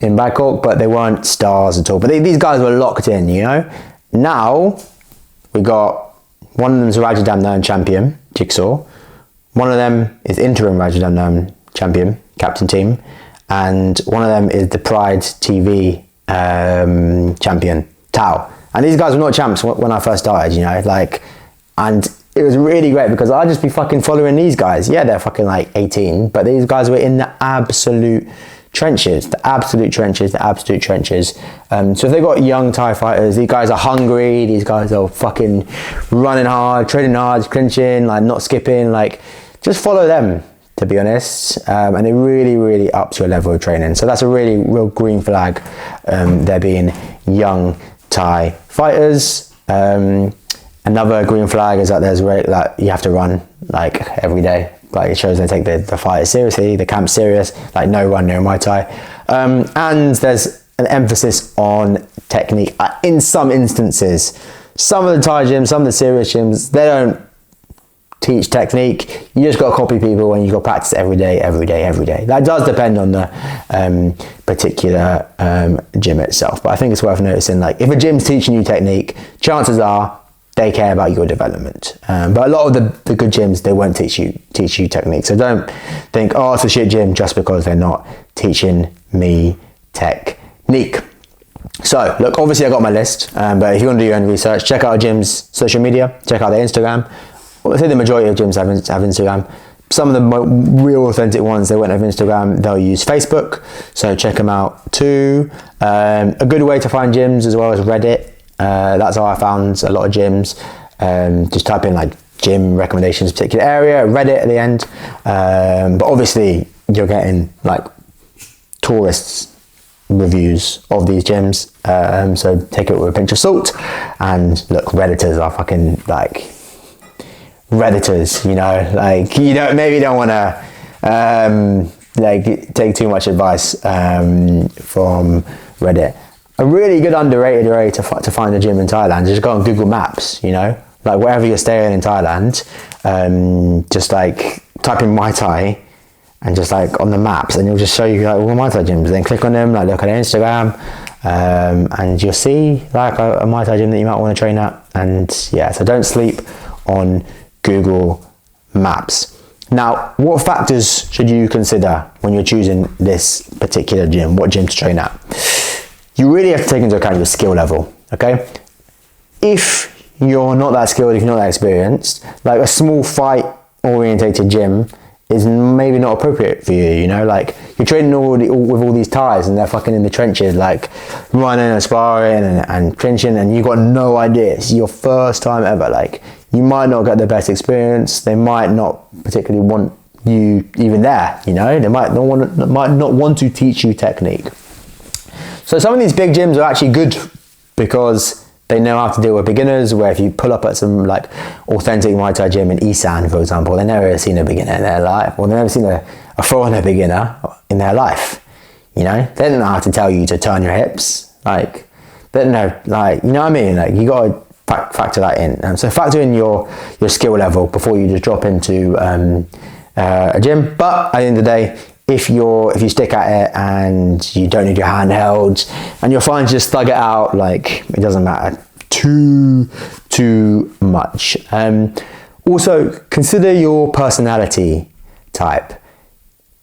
in Bangkok, but they weren't stars at all. But these guys were locked in, you know. Now we got one of them is a Rajadamnern champion, Jigsaw. One of them is interim Rajadamnern champion, captain team. And one of them is the Pride TV champion, Tao. And these guys were not champs when I first started, you know, like, and it was really great because I'd just be fucking following these guys. Yeah, they're fucking like 18, but these guys were in the absolute trenches. So if they've got young Thai fighters, these guys are hungry, these guys are fucking running hard, training hard, clinching, like not skipping, like just follow them, to be honest. And it really, really ups your level of training. So that's a really real green flag, there being young Thai fighters. Another green flag is that that you have to run like every day. Like it shows they take the fight seriously, the camp's serious, like no run, no Muay Thai. And there's an emphasis on technique. In some instances, some of the Thai gyms, some of the serious gyms, they don't teach technique. You just got to copy people and you got to practice every day. That does depend on the particular gym itself. But I think it's worth noticing, like, if a gym's teaching you technique, chances are they care about your development. But a lot of the good gyms, they won't teach you technique. So don't think, oh, it's a shit gym just because they're not teaching me technique. So look, obviously I got my list, but if you want to do your own research, check out a gym's social media, check out their Instagram. I think the majority of gyms have Instagram. Some of the real authentic ones, they won't have Instagram, they'll use Facebook. So check them out too. A good way to find gyms as well as Reddit. That's how I found a lot of gyms. Just type in like gym recommendations, particular area, Reddit at the end. But obviously you're getting like tourists reviews of these gyms. So take it with a pinch of salt. And look, Redditors are fucking like Redditors, you know, like you don't want to like take too much advice from Reddit. A really good underrated way to find a gym in Thailand is just go on Google Maps, you know, like wherever you're staying in Thailand, just like type in Muay Thai and just like on the maps, and it'll just show you like all the Muay Thai gyms. Then click on them, like look at their Instagram, and you'll see like a Muay Thai gym that you might want to train at. And yeah, so don't sleep on Google Maps. Now, what factors should you consider when you're choosing this particular gym, what gym to train at? You really have to take into account your skill level, okay? If you're not that skilled, if you're not that experienced, like a small fight orientated gym is maybe not appropriate for you, you know? Like you're training with all these Thais and they're fucking in the trenches, like running and sparring and clinching, and you've got no idea. It's your first time ever. Like you might not get the best experience. They might not particularly want you even there, you know? They might not want to teach you technique. So some of these big gyms are actually good because they know how to deal with beginners, where if you pull up at some like authentic Muay Thai gym in Isan, for example, they've never seen a beginner in their life, or they've never seen a foreigner beginner in their life, you know? They don't know how to tell you to turn your hips, like, they don't know, like, you know what I mean? Like, you got to factor that in. So factor in your skill level before you just drop into a gym. But at the end of the day, if you stick at it and you don't need your handheld and you're fine to just thug it out, like it doesn't matter too much. Also consider your personality type.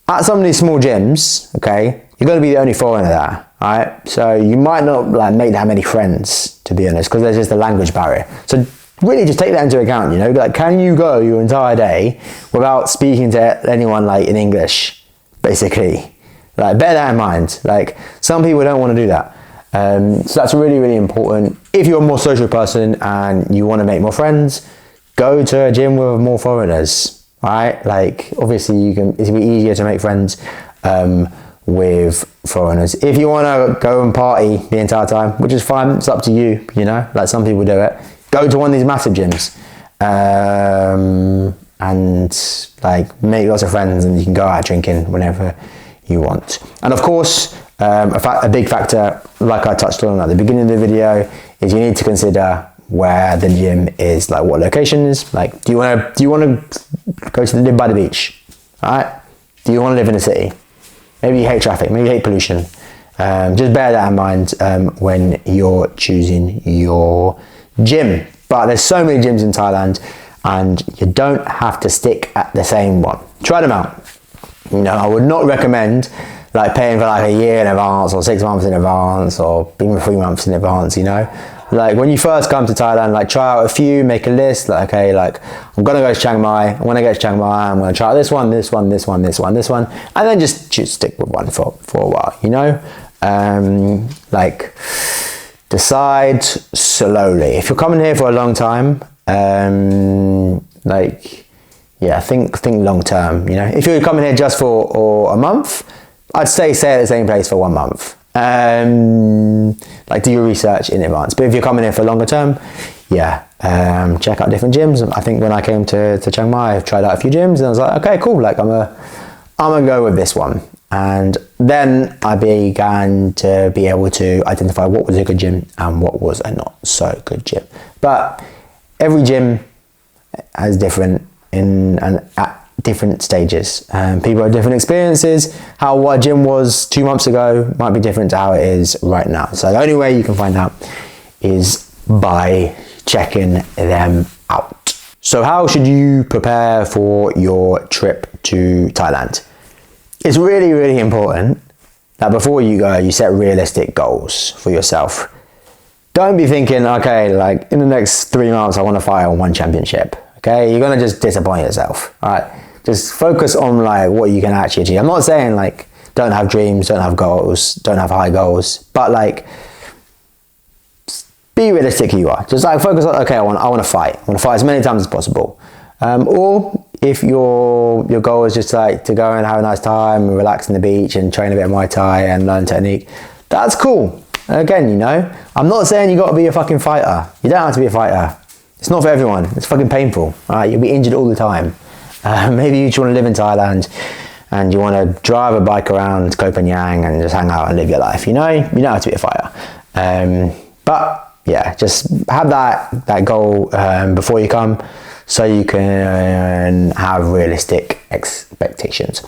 At some of these small gyms, okay, you're going to be the only foreigner there, alright? So you might not like make that many friends, to be honest, because there's just a language barrier. So really just take that into account, you know, like can you go your entire day without speaking to anyone like in English? Basically, like bear that in mind. Like some people don't want to do that, so that's really, really important. If you're a more social person and you want to make more friends, go to a gym with more foreigners. Right? Like obviously it's a bit easier to make friends with foreigners. If you want to go and party the entire time, which is fine, it's up to you. You know, like some people do it. Go to one of these massive gyms. And like make lots of friends, and you can go out drinking whenever you want. And of course, a big factor, like I touched on at the beginning of the video, is you need to consider where the gym is, like what locations. Like, do you want to go to live by the beach? All right? Do you want to live in a city? Maybe you hate traffic. Maybe you hate pollution. Just bear that in mind when you're choosing your gym. But there's so many gyms in Thailand, and you don't have to stick at the same one. Try them out. You know, I would not recommend like paying for like a year in advance or 6 months in advance or even 3 months in advance, you know. Like when you first come to Thailand, like try out a few, make a list, like okay, like I'm gonna go to Chiang Mai. When I get to Chiang Mai, I'm gonna try out this one, and then just stick with one for a while, you know. Like decide slowly. If you're coming here for a long time, like yeah, think long term, you know. If you're coming here just for a month, I'd say stay at the same place for 1 month. Like do your research in advance. But if you're coming here for longer term, yeah, check out different gyms. I think when I came to Chiang Mai, I tried out a few gyms and I was like, okay, cool, like I'm gonna go with this one. And then I began to be able to identify what was a good gym and what was a not so good gym. But every gym is different and at different stages. People have different experiences. What a gym was 2 months ago might be different to how it is right now. So the only way you can find out is by checking them out. So how should you prepare for your trip to Thailand? It's really, really important that before you go, you set realistic goals for yourself. Don't be thinking, okay, like in the next 3 months, I want to fight on one championship. Okay, you're gonna just disappoint yourself. All right, just focus on like what you can actually achieve. I'm not saying like don't have dreams, don't have goals, don't have high goals, but like be realistic. You are just like focus on, okay, I want to fight. I want to fight as many times as possible. Or if your goal is just like to go and have a nice time and relax on the beach and train a bit of Muay Thai and learn technique, that's cool. Again, you know, I'm not saying you got to be a fucking fighter. You don't have to be a fighter. It's not for everyone. It's fucking painful. All right, you'll be injured all the time. Maybe you just want to live in Thailand and you want to drive a bike around Koh Phangan and just hang out and live your life. You know, you don't have to be a fighter. But yeah, just have that goal before you come, so you can have realistic expectations.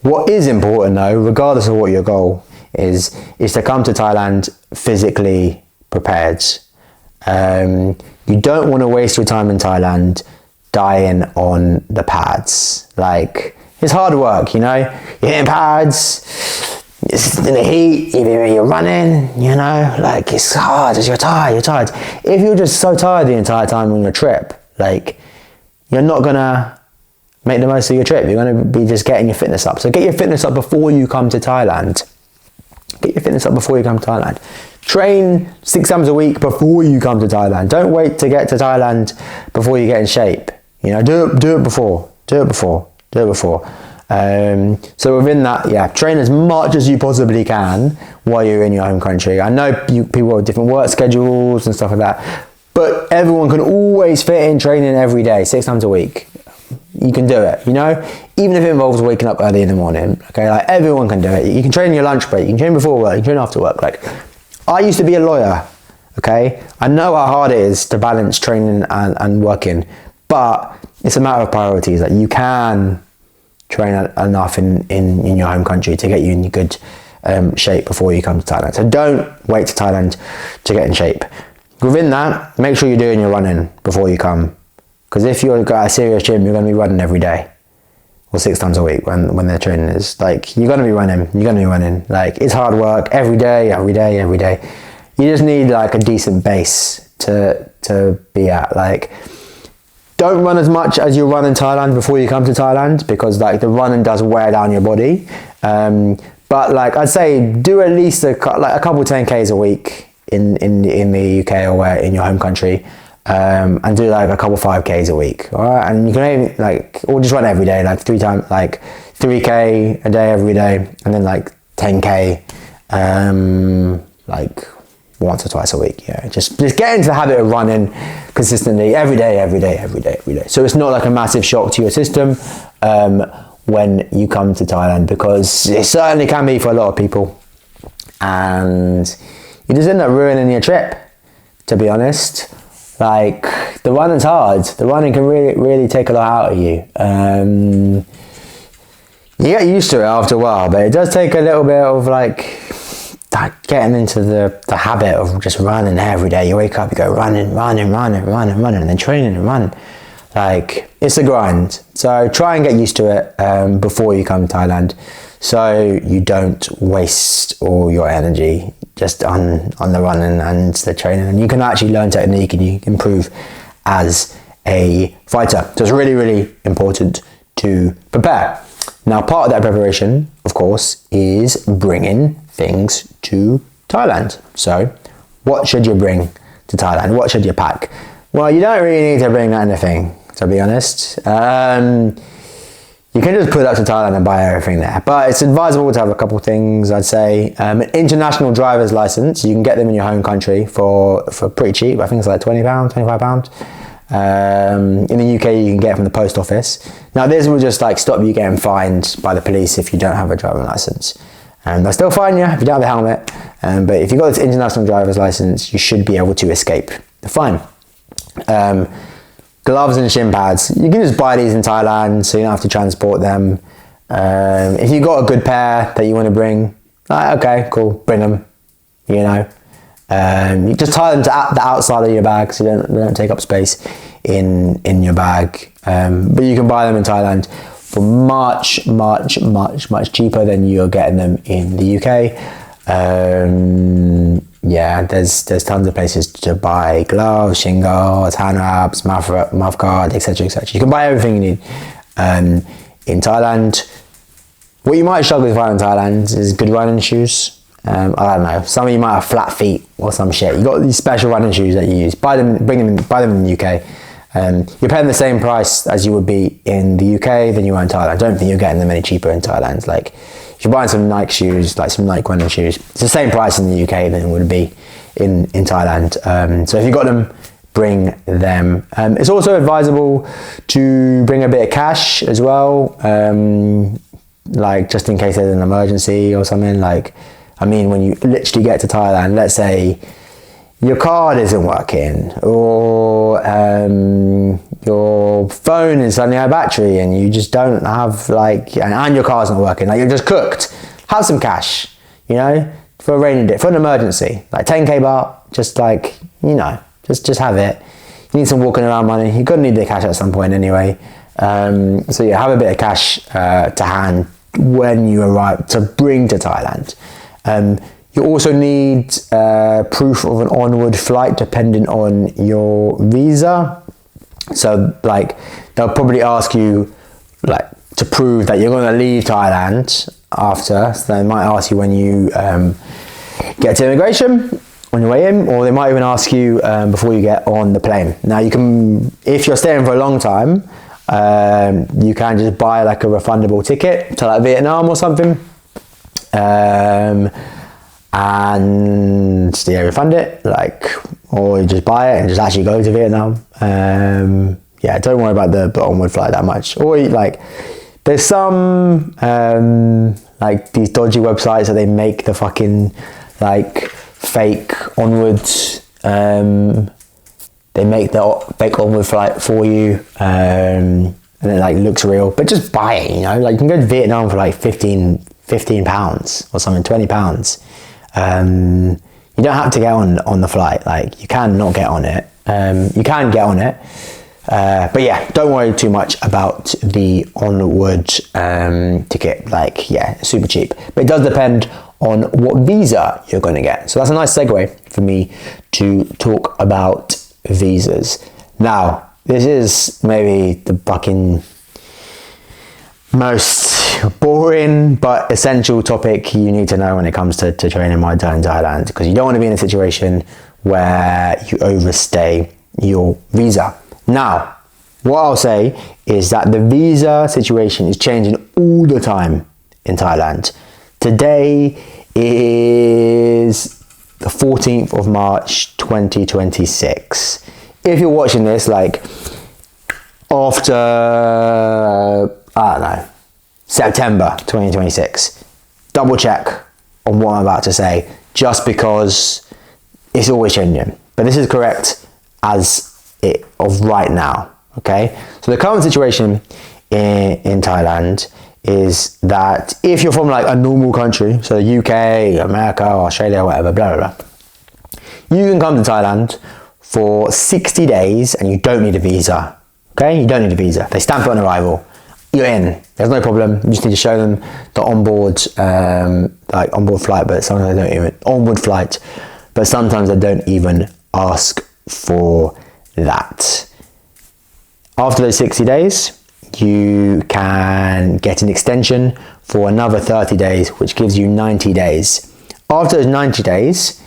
What is important though, regardless of what your goal is to come to Thailand physically prepared. You don't want to waste your time in Thailand dying on the pads. Like, it's hard work, you know? You're hitting pads, it's in the heat, you're running, you know? Like, it's hard, you're tired. If you're just so tired the entire time on your trip, like, you're not gonna make the most of your trip. You're gonna be just getting your fitness up. So get your fitness up before you come to Thailand. Train 6 times a week before you come to Thailand. Don't wait to get to Thailand before you get in shape. You know, do it before. So within that, yeah, train as much as you possibly can while you're in your home country. I know people have different work schedules and stuff like that, but everyone can always fit in training every day, 6 times a week. You can do it, you know, even if it involves waking up early in the morning. Okay, like everyone can do it. You can train in your lunch break, you can train before work, you can train after work. Like, I used to be a lawyer, okay? I know how hard it is to balance training and working, but it's a matter of priorities. Like, you can train enough in your home country to get you in good shape before you come to Thailand. So don't wait to Thailand to get in shape. Within that, make sure you're doing your running before you come. Because if you've got a serious gym, you're going to be running every day. Or 6 times a week when their training is. Like, you're going to be running. Like, it's hard work every day. You just need like a decent base to be at. Like, don't run as much as you run in Thailand before you come to Thailand, because like the running does wear down your body. But like, I'd say do at least a couple 10Ks a week in the UK or where in your home country. And do like a couple 5Ks a week, all right? And you can even or just run every day, like 3K a day every day, and then like 10K, like once or twice a week. Yeah, just get into the habit of running consistently every day. So it's not like a massive shock to your system when you come to Thailand, because it certainly can be for a lot of people, and you just end up ruining your trip, to be honest. Like, the running's hard. The running can really take a lot out of you. You get used to it after a while, but it does take a little bit of like getting into the habit of just running every day. You wake up, you go running, and then training and running. Like, it's a grind. So try and get used to it before you come to Thailand, so you don't waste all your energy just on the running and the training, and you can actually learn technique and you improve as a fighter. So it's really important to prepare. Now, part of that preparation, of course, is bringing things to Thailand. So what should you bring to Thailand? What should you pack? Well, you don't really need to bring anything, to be honest. You can just put up to Thailand and buy everything there. But it's advisable to have a couple of things, I'd say. An international driver's license. You can get them in your home country for pretty cheap. I think it's like £20, £25. In the UK, you can get it from the post office. Now, this will just like stop you getting fined by the police if you don't have a driving license. They'll still fine you if you don't have a helmet, but if you've got this international driver's license, you should be able to escape the fine. Gloves and shin pads, you can just buy these in Thailand, so you don't have to transport them. If you've got a good pair that you want to bring, okay, cool, bring them, you know. You just tie them to the outside of your bag so they don't take up space in your bag. But you can buy them in Thailand for much cheaper than you're getting them in the UK. Yeah, there's tons of places to buy gloves, shin guards, hand wraps, mouth guard, etc. You can buy everything you need in Thailand. What you might struggle with finding in Thailand is good running shoes. I don't know, some of you might have flat feet or some shit. You got these special running shoes that you use. Buy them in the UK. You're paying the same price as you would be in the UK than you are in Thailand. I don't think you're getting them any cheaper in Thailand. Like, if you're buying some Nike shoes, like some Nike running shoes, it's the same price in the UK than it would be in Thailand. So if you've got them, bring them. It's also advisable to bring a bit of cash as well, like just in case there's an emergency or something. Like, I mean, when you literally get to Thailand, let's say your card isn't working, or your phone is suddenly out of battery and you just don't have, like, and your car's not working, like, you're just cooked. Have some cash, you know, for a rainy day, for an emergency, like 10k baht, just like, you know, just have it. You need some walking around money. You're gonna need the cash at some point anyway. So yeah, have a bit of cash to hand when you arrive, to bring to Thailand. You also need proof of an onward flight depending on your visa. So, like, they'll probably ask you, like, to prove that you're going to leave Thailand after. So they might ask you when you get to immigration on your way in, or they might even ask you before you get on the plane. Now, you can, if you're staying for a long time, you can just buy like a refundable ticket to like Vietnam or something. And yeah, refund it, like, or you just buy it and just actually go to Vietnam. Yeah, don't worry about the onward flight that much. Or like, there's some like these dodgy websites that they make the fucking like fake onwards. They make the fake onward flight for you, and it like looks real. But just buy it, you know. Like, you can go to Vietnam for like 15 pounds or something, 20 pounds. You don't have to get on the flight. Like, you can not get on it. You can get on it. But yeah, don't worry too much about the onward ticket. Like, yeah, super cheap. But it does depend on what visa you're going to get. So that's a nice segue for me to talk about visas. Now, this is maybe the fucking most boring but essential topic you need to know when it comes to training Muay Thai in Thailand, because you don't want to be in a situation where you overstay your visa. Now, what I'll say is that the visa situation is changing all the time in Thailand. Today is the 14th of March 2026. If you're watching this like after I don't know, September 2026, double check on what I'm about to say, just because it's always changing. But this is correct as of right now, okay? So the current situation in Thailand is that if you're from like a normal country, so the UK, America, Australia, whatever, blah, blah, blah, you can come to Thailand for 60 days and you don't need a visa, okay? You don't need a visa. They stamp it on arrival. You're in. There's no problem. You just need to show them the onboard flight, but sometimes they don't even onward flight. But sometimes they don't even ask for that. After those 60 days, you can get an extension for another 30 days, which gives you 90 days. After those 90 days,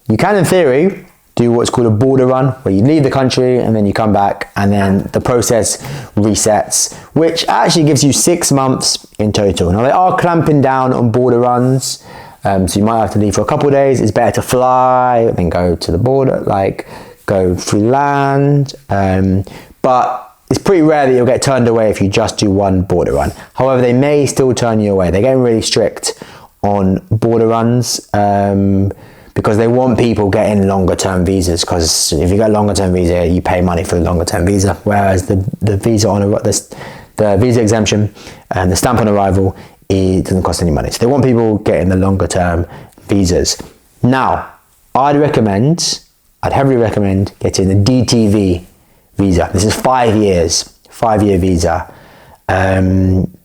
you can, in theory, do what's called a border run, where you leave the country and then you come back and then the process resets, which actually gives you 6 months in total. Now, they are clamping down on border runs, so you might have to leave for a couple of days. It's better to fly than go to the border, like go through land, but it's pretty rare that you'll get turned away if you just do one border run. However, they may still turn you away. They're getting really strict on border runs, because they want people getting longer term visas, because if you get a longer term visa, you pay money for the longer term visa, whereas the visa on the visa exemption and the stamp on arrival, it doesn't cost any money. So they want people getting the longer term visas. Now, I'd heavily recommend getting the DTV visa. This is 5 years, 5-year visa.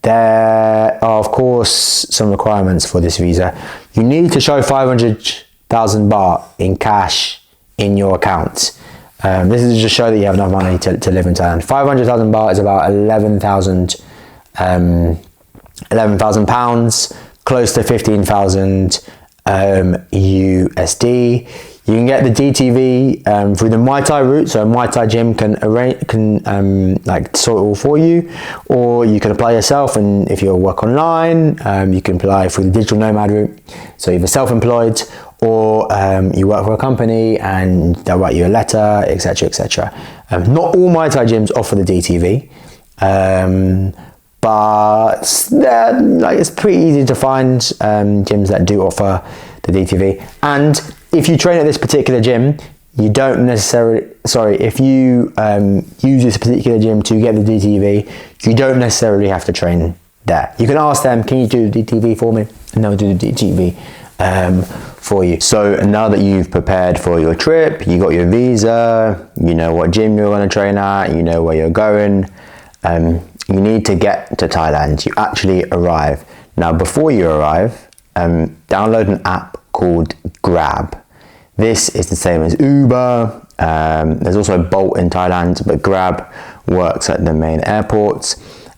There are, of course, some requirements for this visa. You need to show 500,000 baht in cash in your account. This is to just show that you have enough money to live in Thailand. 500,000 baht is about 11,000 pounds, close to 15,000 USD. You can get the DTV through the Muay Thai route, so a Muay Thai gym can like sort it all for you, or you can apply yourself. And if you work online, you can apply through the digital nomad route, so either self-employed or you work for a company and they'll write you a letter, etc., etc. Not all Muay Thai gyms offer the DTV, but it's pretty easy to find gyms that do offer the DTV. And if you train at this particular gym, you don't necessarily, if you use this particular gym to get the DTV, you don't necessarily have to train there. You can ask them, can you do the DTV for me? And they'll do the DTV for you. So now that you've prepared for your trip, you got your visa, you know what gym you're going to train at, you know where you're going, you need to get to Thailand. You actually arrive. Now, before you arrive, download an app called Grab. This is the same as Uber. There's also Bolt in Thailand, but Grab works at the main airports,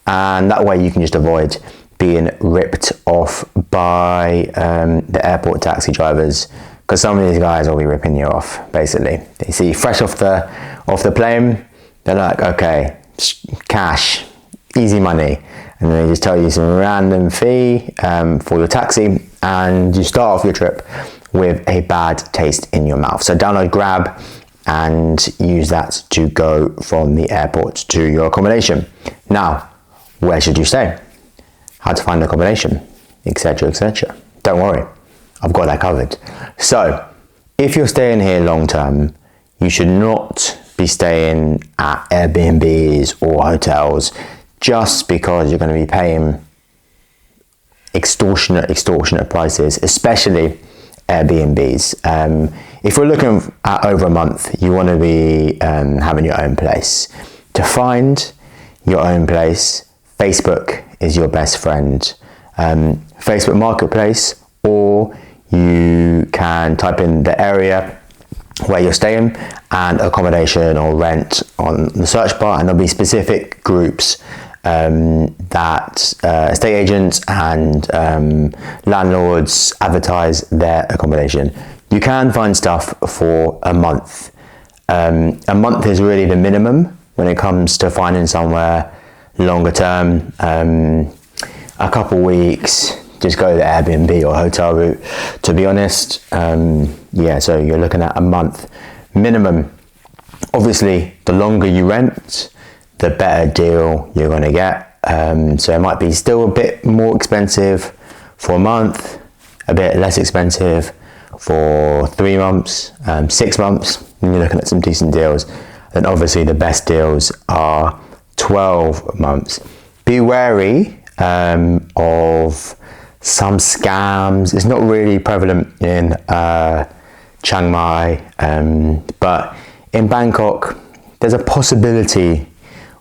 and that way you can just avoid being ripped off by the airport taxi drivers, because some of these guys will be ripping you off. Basically, they see you fresh off the plane, they're like, okay, cash, easy money, and then they just tell you some random fee for your taxi, and you start off your trip with a bad taste in your mouth. So download Grab and use that to go from the airport to your accommodation. Now, where should you stay? How to find accommodation, etc., etc. Don't worry, I've got that covered. So, if you're staying here long term, you should not be staying at Airbnbs or hotels just because you're going to be paying extortionate prices, especially Airbnbs. If you're looking at over a month, you want to be having your own place. To find your own place, Facebook is your best friend. Facebook Marketplace, or you can type in the area where you're staying and accommodation or rent on the search bar, and there'll be specific groups that estate agents and landlords advertise their accommodation. You can find stuff for a month. A month is really the minimum when it comes to finding somewhere longer term. A couple weeks, just go the Airbnb or hotel route, to be honest. So you're looking at a month minimum. Obviously, the longer you rent, the better deal you're going to get. So it might be still a bit more expensive for a month, a bit less expensive for 3 months, 6 months, and you're looking at some decent deals. Then obviously the best deals are 12 months. Be wary of some scams. It's not really prevalent in Chiang Mai, but in Bangkok, there's a possibility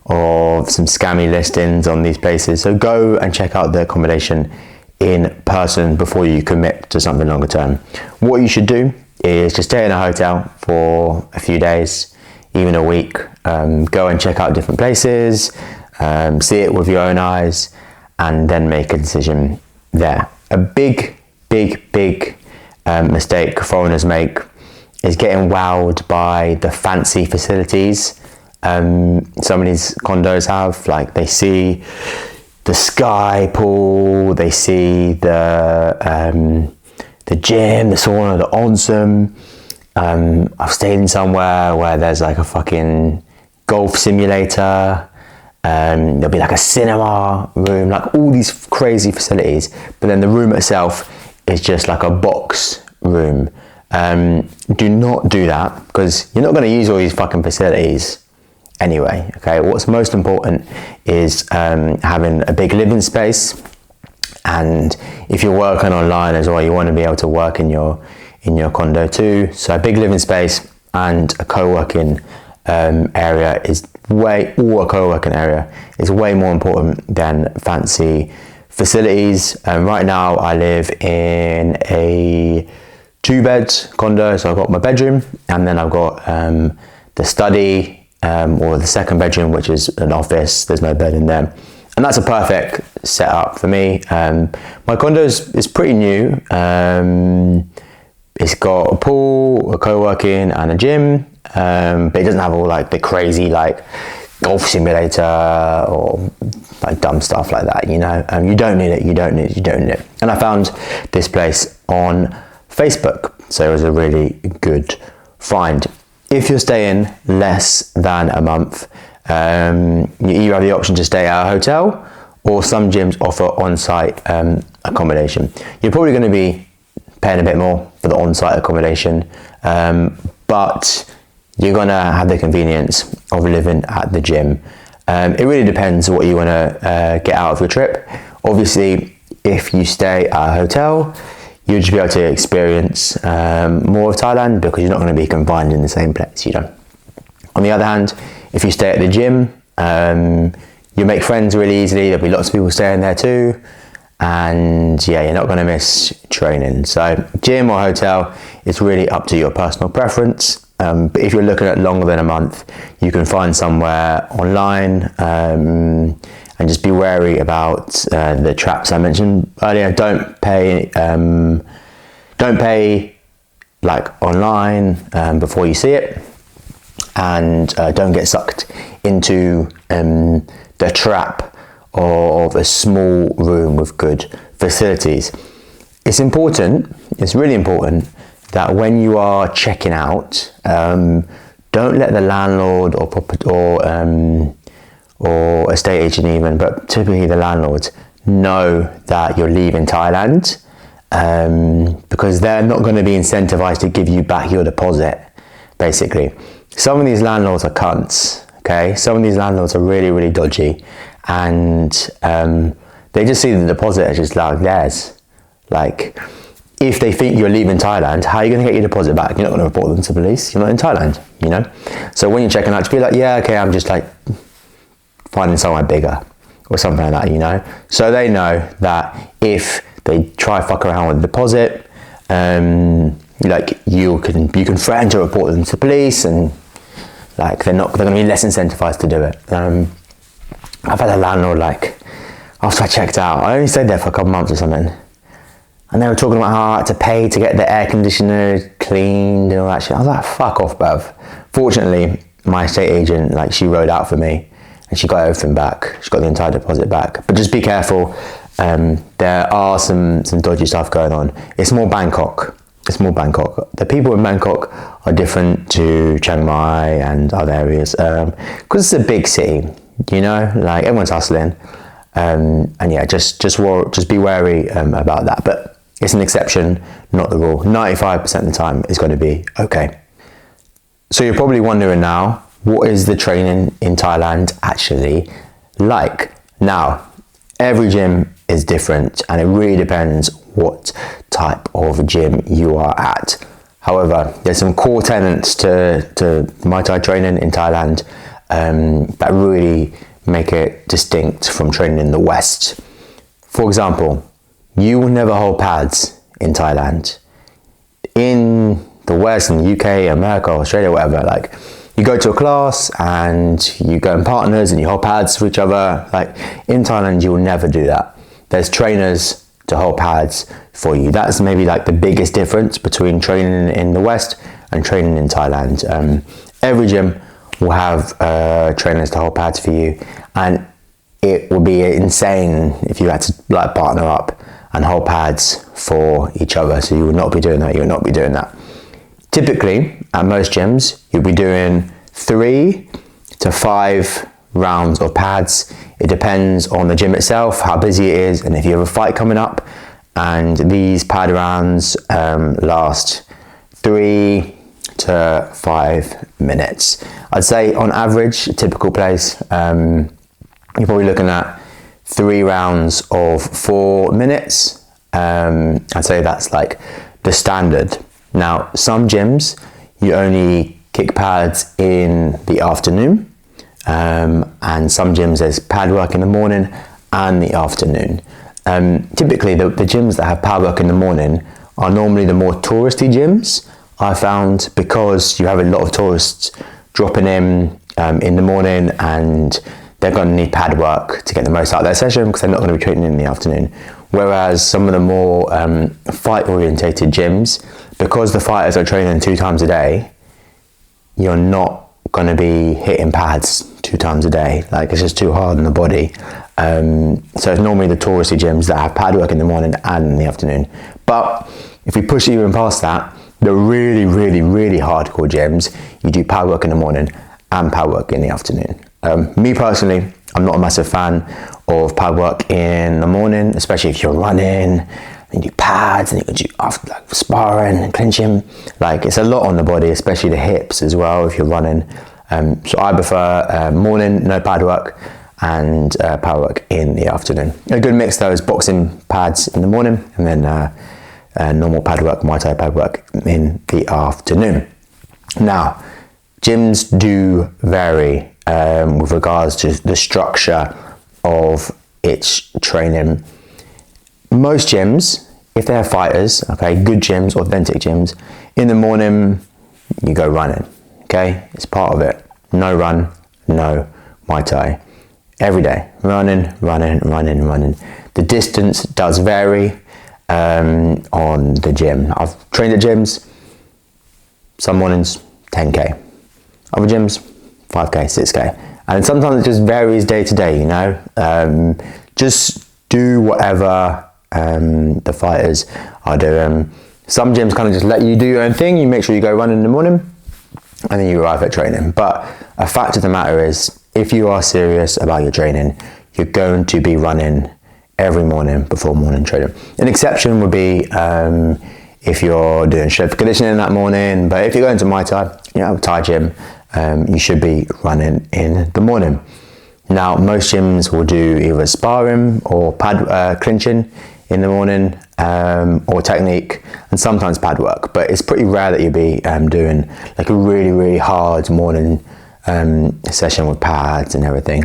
of some scammy listings on these places. So go and check out the accommodation in person before you commit to something longer term. What you should do is just stay in a hotel for a few days, even a week. Go and check out different places, see it with your own eyes, and then make a decision there. A big mistake foreigners make is getting wowed by the fancy facilities some of these condos have. Like, they see the sky pool, they see the gym, the sauna, the onsen. I've stayed in somewhere where there's like a fucking golf simulator, there'll be like a cinema room, like all these crazy facilities, but then the room itself is just like a box room. Do not do that, because you're not going to use all these fucking facilities anyway. Okay, what's most important is having a big living space, and if you're working online as well, you want to be able to work in your condo too. So a big living space and a co-working area is way more important than fancy facilities. Right now I live in a 2-bed condo, so I've got my bedroom, and then I've got the study, or the second bedroom, which is an office. There's no bed in there, and that's a perfect setup for me. My condo is pretty new. It's got a pool, a co-working, and a gym, but it doesn't have all like the crazy like golf simulator or like dumb stuff like that, you know. You don't need it. And I found this place on Facebook, so it was a really good find. If you're staying less than a month, you either have the option to stay at a hotel, or some gyms offer on-site accommodation. You're probably going to be paying a bit more for the on-site accommodation, but you're going to have the convenience of living at the gym. It really depends what you want to get out of your trip. Obviously, if you stay at a hotel, you'll just be able to experience more of Thailand, because you're not going to be confined in the same place, you know. On the other hand, if you stay at the gym, you'll make friends really easily. There'll be lots of people staying there too, and yeah, you're not going to miss training. So gym or hotel, it's really up to your personal preference. But if you're looking at longer than a month, you can find somewhere online, and just be wary about the traps I mentioned earlier. Don't pay like online before you see it, and don't get sucked into the trap of a small room with good facilities. It's really important that when you are checking out, don't let the landlord or estate agent even, but typically the landlords, know that you're leaving Thailand, because they're not going to be incentivized to give you back your deposit, basically. Some of these landlords are cunts, okay? Some of these landlords are really, really dodgy, and they just see the deposit as just like theirs. Like, if they think you're leaving Thailand, how are you going to get your deposit back? You're not going to report them to police. You're not in Thailand, you know? So when you're checking out, just be like, yeah, okay, I'm just like finding somewhere bigger or something like that, you know? So they know that if they try fuck around with the deposit, like you can threaten to report them to police, and like they're going to be less incentivized to do it. I've had a landlord, like, after I checked out, I only stayed there for a couple months or something, and they were talking about how I had to pay to get the air conditioner cleaned and all that shit. I was like, fuck off, bruv. Fortunately, my estate agent, like, she rode out for me, and she got everything back. She got the entire deposit back. But just be careful. There are some dodgy stuff going on. It's more Bangkok. The people in Bangkok are different to Chiang Mai and other areas, because it's a big city, you know, like everyone's hustling. And yeah, just be wary about that. But it's an exception, not the rule. 95% of the time is going to be okay. So you're probably wondering now, what is the training in Thailand actually like? Now, every gym is different, and it really depends what type of gym you are at. However, there's some core tenets to Muay Thai training in Thailand that really make it distinct from training in the West. For example, you will never hold pads in Thailand. In the West, in the UK, America, Australia, whatever, like, you go to a class and you go in partners and you hold pads for each other. Like, in Thailand, you will never do that. There's trainers to hold pads for you. That's maybe like the biggest difference between training in the West and training in Thailand. Every gym will have trainers to hold pads for you, and it would be insane if you had to like partner up and hold pads for each other. So you would not be doing that. Typically, at most gyms, you'll be doing 3 to 5 rounds of pads. It depends on the gym itself, how busy it is, and if you have a fight coming up. and these pad rounds last 3 to 5 minutes. I'd say on average, a typical place, you're probably looking at 3 rounds of 4 minutes. I'd say that's like the standard. Now, some gyms, you only kick pads in the afternoon, and some gyms there's pad work in the morning and the afternoon. Typically, the gyms that have pad work in the morning are normally the more touristy gyms, I found, because you have a lot of tourists dropping in the morning, and they're going to need pad work to get the most out of their session because they're not going to be training in the afternoon. Whereas some of the more fight-orientated gyms, because the fighters are training 2 times a day, you're not going to be hitting pads 2 times a day. Like, it's just too hard on the body. So it's normally the touristy gyms that have pad work in the morning and in the afternoon. But if we push even past that, the really, really, really hardcore gyms, you do pad work in the morning and pad work in the afternoon. Me personally, I'm not a massive fan of pad work in the morning, especially if you're running, and you do pads, and you can do after, like, sparring and clinching. Like, it's a lot on the body, especially the hips as well if you're running. So I prefer morning, no pad work, and pad work in the afternoon. A good mix though is boxing pads in the morning, and then normal pad work, Muay Thai pad work in the afternoon. Now, gyms do vary with regards to the structure of its training. Most gyms, if they have fighters, okay, good gyms, authentic gyms, in the morning you go running, okay? It's part of it. No run, no Muay Thai. Every day, running. The distance does vary on the gym. I've trained at gyms, some mornings 10k, other gyms 5k, 6k, and sometimes it just varies day to day, you know. Just do whatever the fighters are doing. Some gyms kind of just let you do your own thing. You make sure you go running in the morning, and then you arrive at training. But a fact of the matter is, if you are serious about your training, you're going to be running every morning before morning training. An exception would be if you're doing strength conditioning that morning, but if you're going to Muay Thai, you know, Thai gym, you should be running in the morning. Now, most gyms will do either sparring or pad clinching in the morning, or technique, and sometimes pad work, but it's pretty rare that you'll be doing like a really, really hard morning session with pads and everything.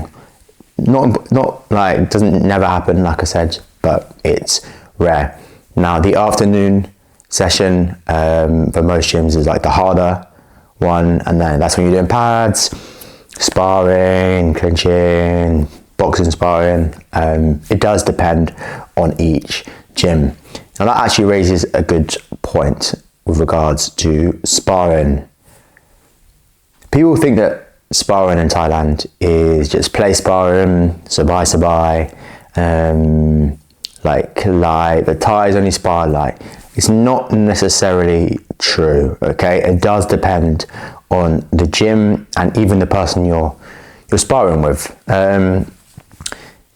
Not like, doesn't never happen, like I said, but it's rare. Now, the afternoon session for most gyms is like the harder one, and then that's when you're doing pads, sparring, clinching, boxing, sparring. It does depend on each gym. Now, that actually raises a good point with regards to sparring. People think that sparring in Thailand is just play sparring, sabai, like the Thais only spar light. It's not necessarily true, okay? It does depend on the gym and even the person you're sparring with.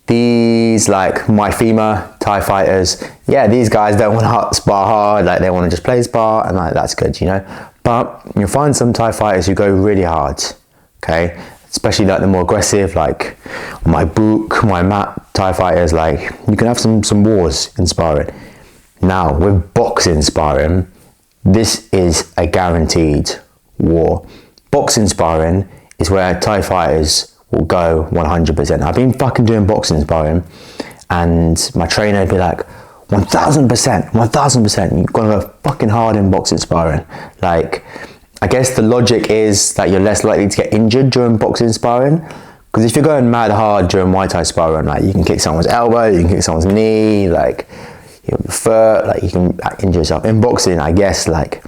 These, like, my FEMA Thai fighters, yeah, these guys don't want to spar hard, like, they want to just play spar, and like, that's good, you know? But you'll find some Thai fighters who go really hard, okay? Especially like the more aggressive, like my book, my mat Thai fighters, like, you can have some wars in sparring. Now, with boxing sparring, this is a guaranteed war. Boxing sparring is where Thai fighters will go 100%. I've been fucking doing boxing sparring, and my trainer would be like, 1000%, you've got to go fucking hard in boxing sparring. Like, I guess the logic is that you're less likely to get injured during boxing sparring, because if you're going mad hard during Muay Thai sparring, like, you can kick someone's elbow, you can kick someone's knee, like, your foot, like, you can injure yourself. In boxing, I guess, like,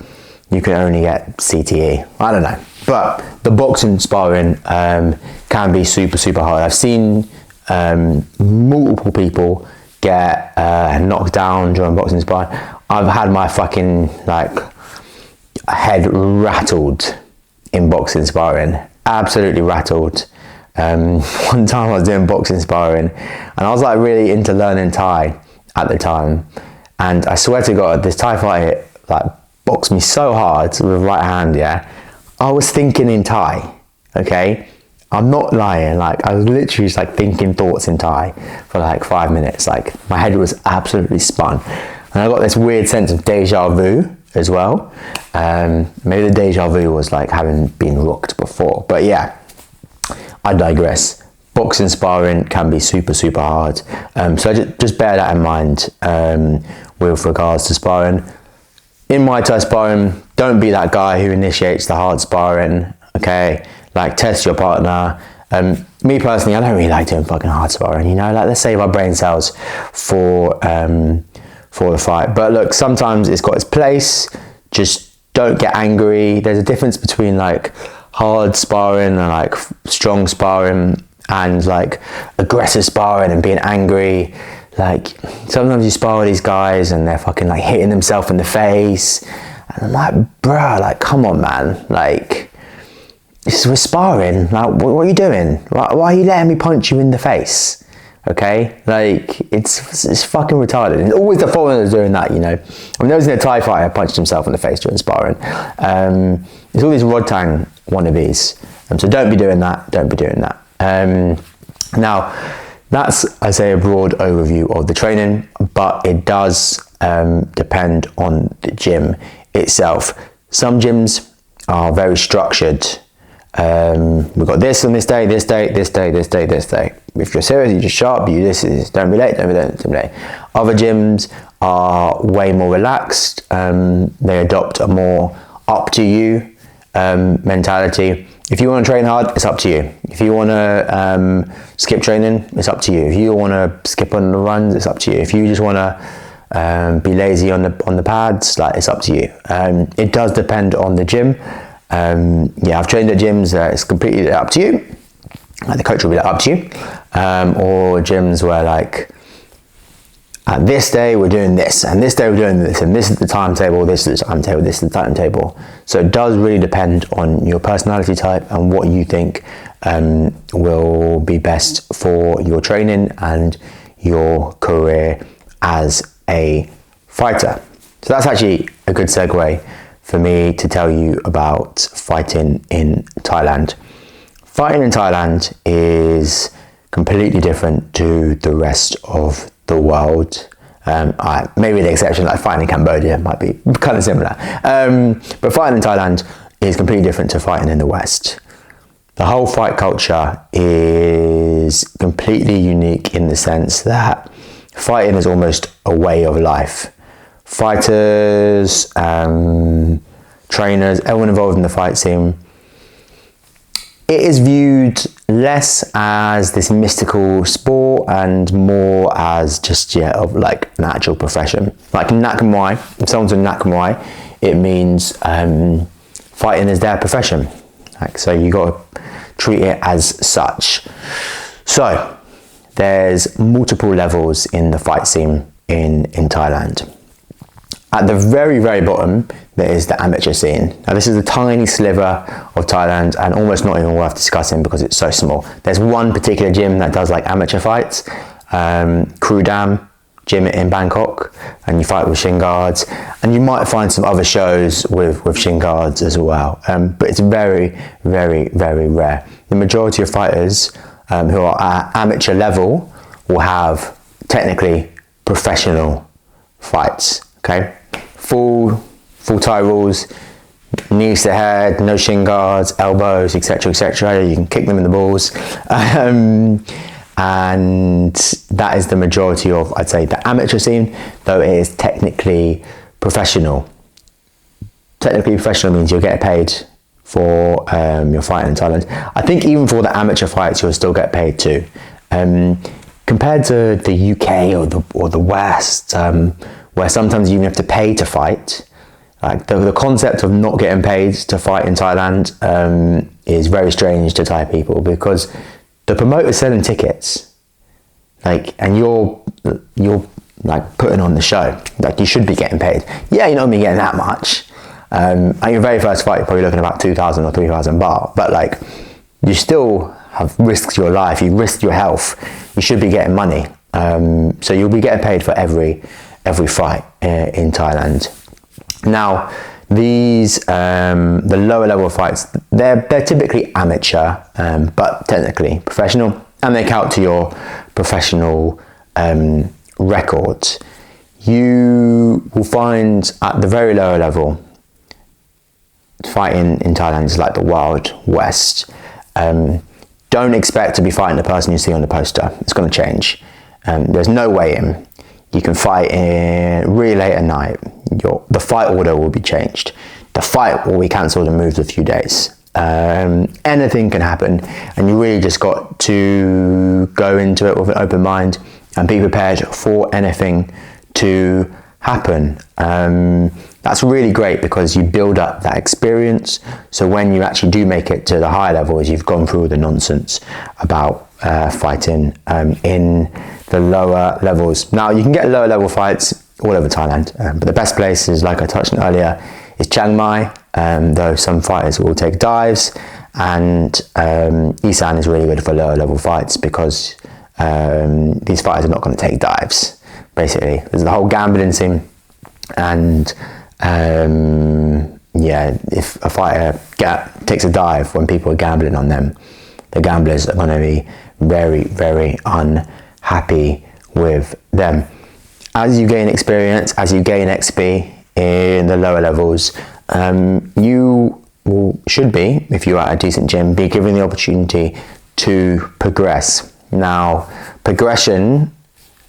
you can only get CTE. I don't know. But the boxing sparring can be super, super hard. I've seen multiple people get knocked down during boxing sparring. I've had my fucking, like, head rattled in boxing sparring. Absolutely rattled. One time I was doing boxing sparring, and I was like really into learning Thai at the time, And I swear to God, this Thai fighter like boxed me so hard with the right hand, yeah. I was thinking in Thai, okay? I'm not lying, like I was literally just like thinking thoughts in Thai for like 5 minutes. Like my head was absolutely spun. And I got this weird sense of deja vu as well. Maybe the deja vu was like having been rooked before, but yeah, I digress. Boxing sparring can be super, super hard. So just bear that in mind with regards to sparring. In Muay Thai sparring, don't be that guy who initiates the hard sparring, okay? Like test your partner. Me personally, I don't really like doing fucking hard sparring, you know? Like let's save our brain cells for the fight. But look, sometimes it's got its place. Just don't get angry. There's a difference between like hard sparring and like strong sparring and like aggressive sparring and being angry. Like sometimes you spar with these guys and they're fucking like hitting themselves in the face, and I'm like, bruh, like come on man, like we're sparring, like what are you doing? Why are you letting me punch you in the face? Okay, like it's fucking retarded. And always the foreigners doing that, you know. I mean, there was a Thai fighter punched himself in the face during sparring. There's all these Rodtang wannabes, so don't be doing that. Don't be doing that. Now, that's, I say, a broad overview of the training, but it does depend on the gym itself. Some gyms are very structured. We've got this on this day, this day, this day, this day, this day. If you're serious, you just sharp, you this is, don't be late, don't be late, don't be late. Other gyms are way more relaxed. They adopt a more up to you mentality. If you want to train hard, it's up to you. If you want to skip training, it's up to you. If you want to skip on the runs, it's up to you. If you just want to be lazy on the pads, like it's up to you. It does depend on the gym. Yeah, I've trained at gyms it's completely up to you. Like the coach will be like, up to you. Or gyms where like, at this day we're doing this, and this day we're doing this, and this is the timetable, this is the timetable, this is the timetable. So it does really depend on your personality type and what you think will be best for your training and your career as a fighter. So that's actually a good segue for me to tell you about fighting in Thailand. Fighting in Thailand is completely different to the rest of the world. Maybe the exception, like fighting in Cambodia might be kind of similar. But fighting in Thailand is completely different to fighting in the West. The whole fight culture is completely unique in the sense that fighting is almost a way of life. Fighters, trainers, everyone involved in the fight scene, it is viewed less as this mystical sport and more as just of like an actual profession. Like Nak Muay, if someone's in Nak Muay, it means fighting is their profession. Like, so you got to treat it as such. So there's multiple levels in the fight scene in Thailand. At the very, very bottom, there is the amateur scene. Now, this is a tiny sliver of Thailand and almost not even worth discussing because it's so small. There's one particular gym that does like amateur fights, Crew Dam gym in Bangkok, and you fight with shin guards. And you might find some other shows with shin guards as well. But it's very, very, very rare. The majority of fighters who are at amateur level will have technically professional fights, okay? Full Thai rules, knees to head, no shin guards, elbows, etc., etc. You can kick them in the balls. And that is the majority of, I'd say, the amateur scene, though it is technically professional. Technically professional means you'll get paid for your fight in Thailand. I think even for the amateur fights, you'll still get paid too. Compared to the UK or the West, where sometimes you even have to pay to fight, like the concept of not getting paid to fight in Thailand is very strange to Thai people, because the promoter's selling tickets, like, and you're like putting on the show, like you should be getting paid. Yeah, you're not gonna be getting that much. At your very first fight, you're probably looking at about 2,000 or 3,000 baht, but like you still have risked your life, you risked your health, you should be getting money. So you'll be getting paid for every every fight in Thailand. Now, these the lower level fights, they're typically amateur, but technically professional, and they count to your professional records. You will find at the very lower level, fighting in Thailand is like the Wild West. Don't expect to be fighting the person you see on the poster. It's going to change. There's no way in. You can fight in really late at night. The fight order will be changed. The fight will be cancelled and moved a few days. Anything can happen, and you really just got to go into it with an open mind and be prepared for anything to happen. That's really great because you build up that experience, so when you actually do make it to the higher levels, you've gone through the nonsense about fighting in the lower levels. Now, you can get lower level fights all over Thailand, but the best places, like I touched on earlier, is Chiang Mai, though some fighters will take dives, and Isan is really good for lower level fights because these fighters are not going to take dives. Basically, there's the whole gambling scene, and if a fighter takes a dive when people are gambling on them, the gamblers are going to be very, very unhappy with them. As you gain experience, as you gain XP in the lower levels, you should be, if you're at a decent gym, be given the opportunity to progress. Now, progression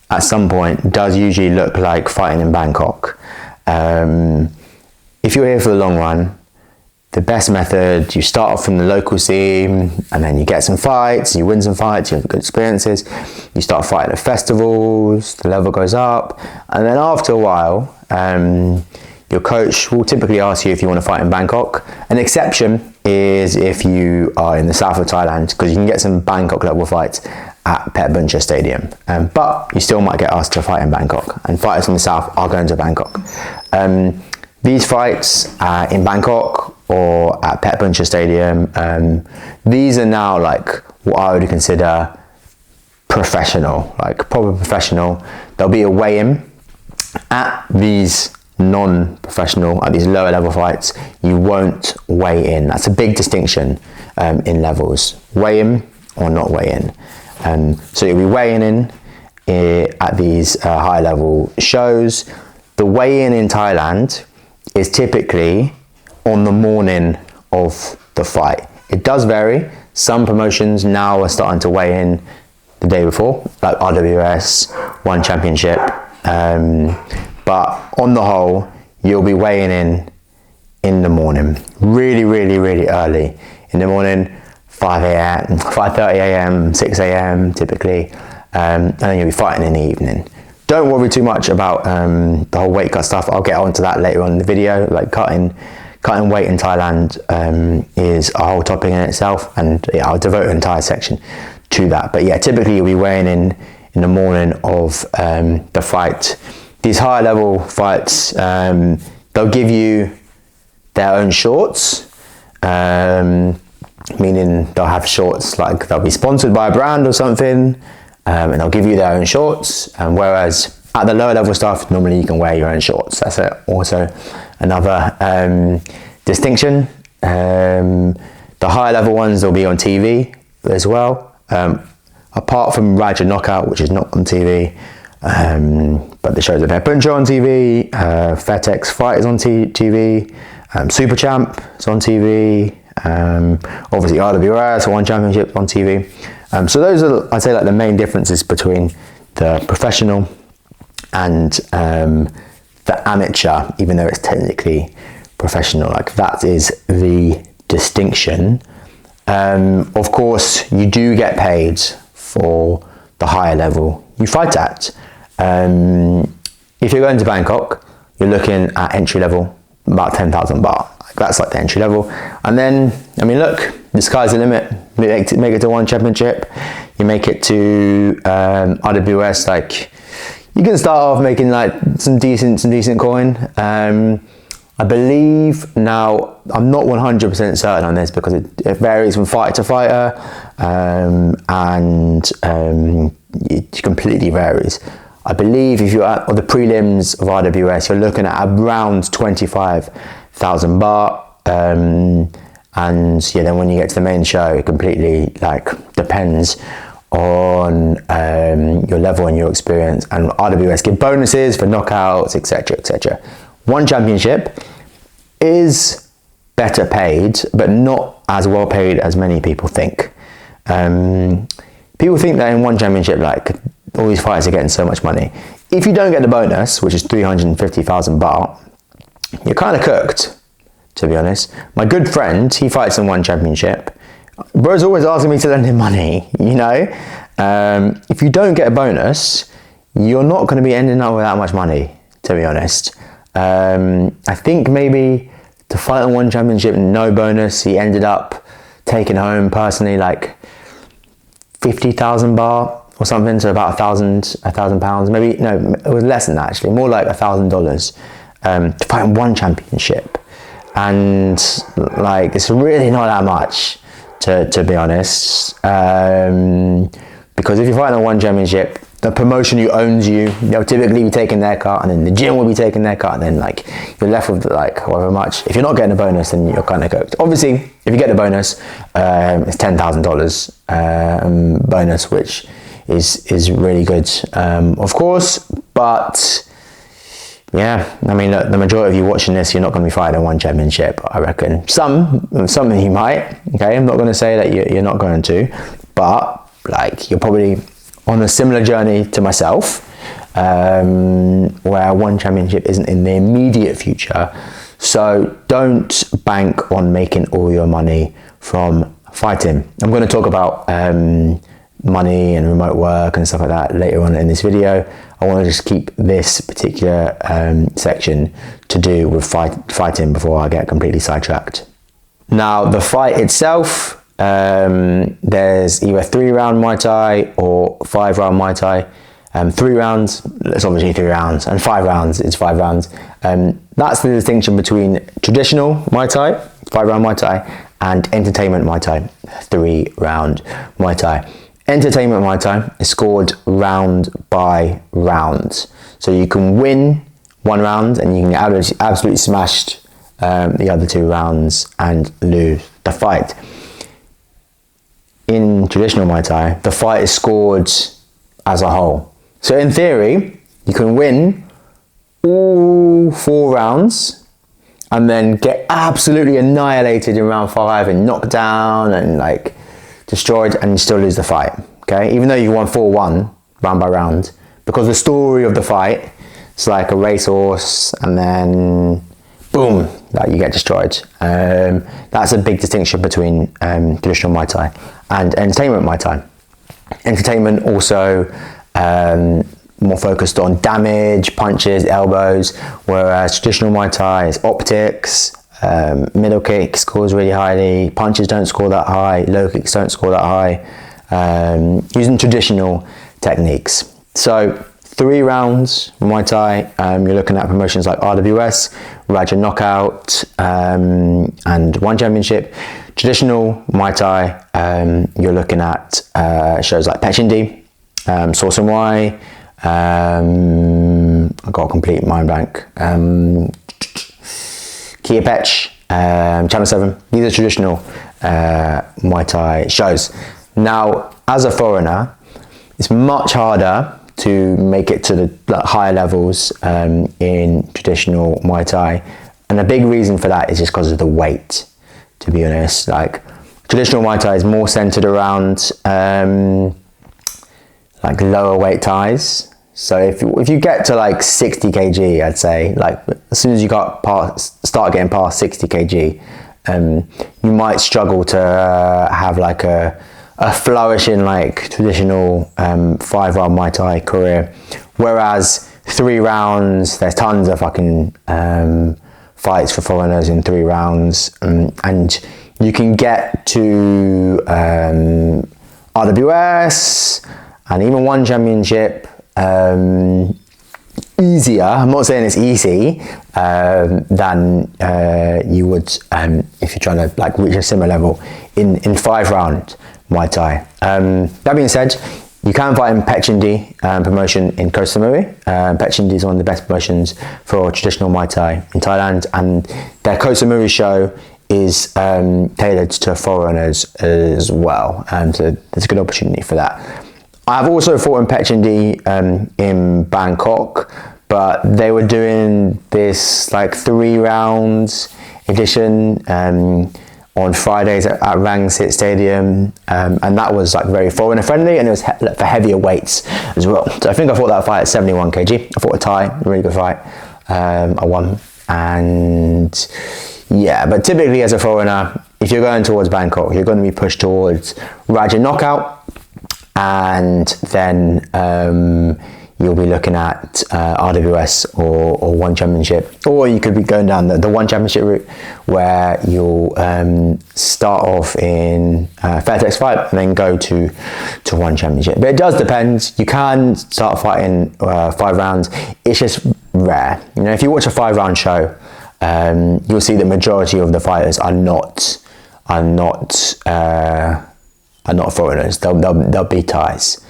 at some point does usually look like fighting in Bangkok. If you're here for the long run, the best method, you start off from the local scene, and then you get some fights, you win some fights, you have good experiences, you start fighting at festivals, the level goes up, and then after a while, your coach will typically ask you if you want to fight in Bangkok. An exception is if you are in the south of Thailand, because you can get some Bangkok level fights at Pattaya Stadium, but you still might get asked to fight in Bangkok, and fighters from the south are going to Bangkok. These fights in Bangkok or at Pattaya Stadium, these are now like what I would consider professional, like proper professional. There'll be a weigh-in at these non-professional, at these lower level fights. You won't weigh in. That's a big distinction in levels: weigh in or not weigh in. So you'll be weighing in at these high level shows. The weigh-in in Thailand is typically on the morning of the fight. It does vary. Some promotions now are starting to weigh in the day before, like RWS, One Championship. But on the whole, you'll be weighing in the morning, really, really, really early in the morning, 5 a.m., 5:30 a.m., 6 a.m. typically, and then you'll be fighting in the evening. Don't worry too much about the whole weight cut stuff. I'll get onto that later on in the video. Like cutting weight in Thailand is a whole topic in itself, and I'll devote an entire section to that. But yeah, typically you'll be weighing in the morning of the fight. These higher level fights, they'll give you their own shorts, meaning they'll have shorts, like they'll be sponsored by a brand or something, and they'll give you their own shorts. And whereas at the lower level stuff, normally you can wear your own shorts. That's also another distinction. The higher level ones, they'll be on TV as well. Apart from Raja Knockout, which is not on TV, but the shows of Puncher on TV, FedEx Fight is on TV, Super Champ is on TV, obviously RWS, One Championship on TV. So those are, I'd say, like the main differences between the professional and the amateur, even though it's technically professional. Like that is the distinction. Of course, you do get paid for the higher level you fight at. If you're going to Bangkok, you're looking at entry level, about 10,000 baht. That's like the entry level. And then, I mean, look, the sky's the limit. Make it to One Championship. You make it to RWS. Like, you can start off making like some decent coin. I believe now, I'm not 100% certain on this because it varies from fighter to fighter, and it completely varies. I believe if you're at the prelims of RWS, you're looking at around 25,000 baht. And yeah, then when you get to the main show, it completely like depends on your level and your experience. And RWS give bonuses for knockouts, etc., etc. One championship is better paid, but not as well paid as many people think. People think that in one championship, like all these fighters are getting so much money. If you don't get the bonus, which is 350,000 baht, you're kind of cooked, to be honest. My good friend, he fights in one championship. Bro's always asking me to lend him money, you know. If you don't get a bonus, you're not going to be ending up with that much money, to be honest. I think maybe to fight in one championship, no bonus, he ended up taking home personally like 50,000 baht or something, so about £1,000, maybe, no, it was less than that actually, more like $1,000 to fight in one championship. And like, it's really not that much, to be honest, because if you're fighting in one championship, the promotion who owns you, they'll typically be taking their cut, and then the gym will be taking their cut, and then like you're left with like however much. If you're not getting a bonus, then you're kind of cooked. Obviously, if you get the bonus, it's $10,000 bonus, which is really good, of course. But yeah, I mean, look, the majority of you watching this, you're not going to be fighting in one championship, I reckon. Some of you might. Okay, I'm not going to say that you're not going to, but like you're probably on a similar journey to myself, where one championship isn't in the immediate future. So don't bank on making all your money from fighting. I'm going to talk about money and remote work and stuff like that later on in this video. I want to just keep this particular section to do with fighting before I get completely sidetracked. Now, the fight itself, there's either 3-round Muay Thai or 5-round Muay Thai. 3 rounds, it's obviously 3 rounds, and 5 rounds, it's 5 rounds. That's the distinction between traditional Muay Thai, 5-round Muay Thai, and entertainment Muay Thai, 3-round Muay Thai. Entertainment Muay Thai is scored round by round. So you can win 1 round and you can absolutely smash the other 2 rounds and lose the fight. In traditional Muay Thai, the fight is scored as a whole. So in theory, you can win all 4 rounds and then get absolutely annihilated in round 5 and knocked down and like destroyed, and still lose the fight, okay? Even though you won 4-1 round by round, because the story of the fight is like a racehorse, and then boom, like you get destroyed. That's a big distinction between traditional Muay Thai and entertainment Muay Thai. Entertainment also more focused on damage, punches, elbows, whereas traditional Muay Thai is optics. Middle kick scores really highly, punches don't score that high, low kicks don't score that high, using traditional techniques. So 3 rounds Muay Thai, you're looking at promotions like RWS, Raja Knockout, and One Championship. Traditional Muay Thai, you're looking at shows like Pechindi, Koh Samui, I got a complete mind blank, Kia Pech, Channel 7. These are traditional Muay Thai shows. Now, as a foreigner, it's much harder to make it to the higher levels in traditional Muay Thai, and a big reason for that is just because of the weight, to be honest. Like, traditional Muay Thai is more centered around like lower weight Thais. So if you get to like 60 kg, I'd say, like as soon as you start getting past 60 kg, you might struggle to have like a flourishing like traditional 5-round Muay Thai career. Whereas 3 rounds, there's tons of fucking fights for foreigners in 3 rounds, and you can get to RWS and even One Championship easier. I'm not saying it's easy than you would if you're trying to like reach a similar level in 5-round Muay Thai. That being said, You can fight in Pechindi promotion in Koh Samui. Pechindi is one of the best promotions for traditional Muay Thai in Thailand, and their Koh Samui show is tailored to foreigners as well. So there's a good opportunity for that. I've also fought in Pechindi in Bangkok, but they were doing this like 3 rounds edition on Fridays at Rangsit Stadium, and that was like very foreigner friendly, and it was for heavier weights as well. So I think I fought that fight at 71 kg. I fought a Thai, a really good fight. I won, and yeah, but typically as a foreigner, if you're going towards Bangkok, you're going to be pushed towards Raja Knockout, and then you'll be looking at RWS or One Championship, or you could be going down the One Championship route, where you'll start off in Fairtex fight and then go to One Championship. But it does depend. You can start fighting 5 rounds. It's just rare. You know, if you watch a 5-round show, you'll see the majority of the fighters are not foreigners. They'll be Thais.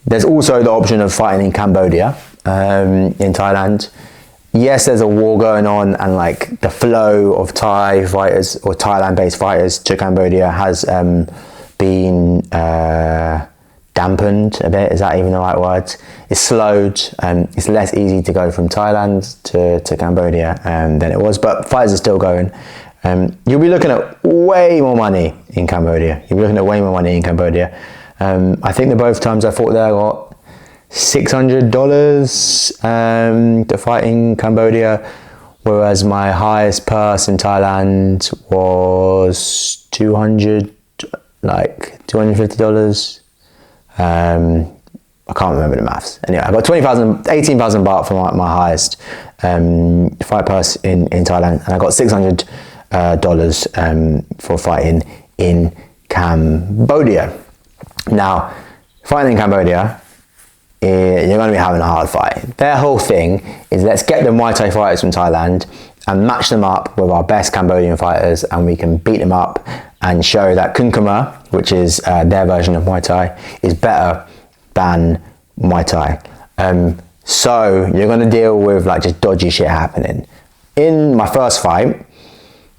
There's also the option of fighting in Cambodia, in Thailand. Yes, there's a war going on, and like the flow of Thai fighters or Thailand-based fighters to Cambodia has been dampened a bit. Is that even the right word? It's slowed. It's less easy to go from Thailand to Cambodia than it was, but fighters are still going. You'll be looking at way more money in Cambodia. I think the both times I fought there I got $600 to fight in Cambodia, whereas my highest purse in Thailand was $250. I can't remember the maths. Anyway, I got 18,000 baht for my highest fight purse in Thailand, and I got $600 for fighting in Cambodia. Now, fighting in Cambodia, you're going to be having a hard fight. Their whole thing is, let's get the Muay Thai fighters from Thailand and match them up with our best Cambodian fighters, and we can beat them up and show that Kunkama, which is their version of Muay Thai, is better than Muay Thai. So you're going to deal with like just dodgy shit happening. In my first fight,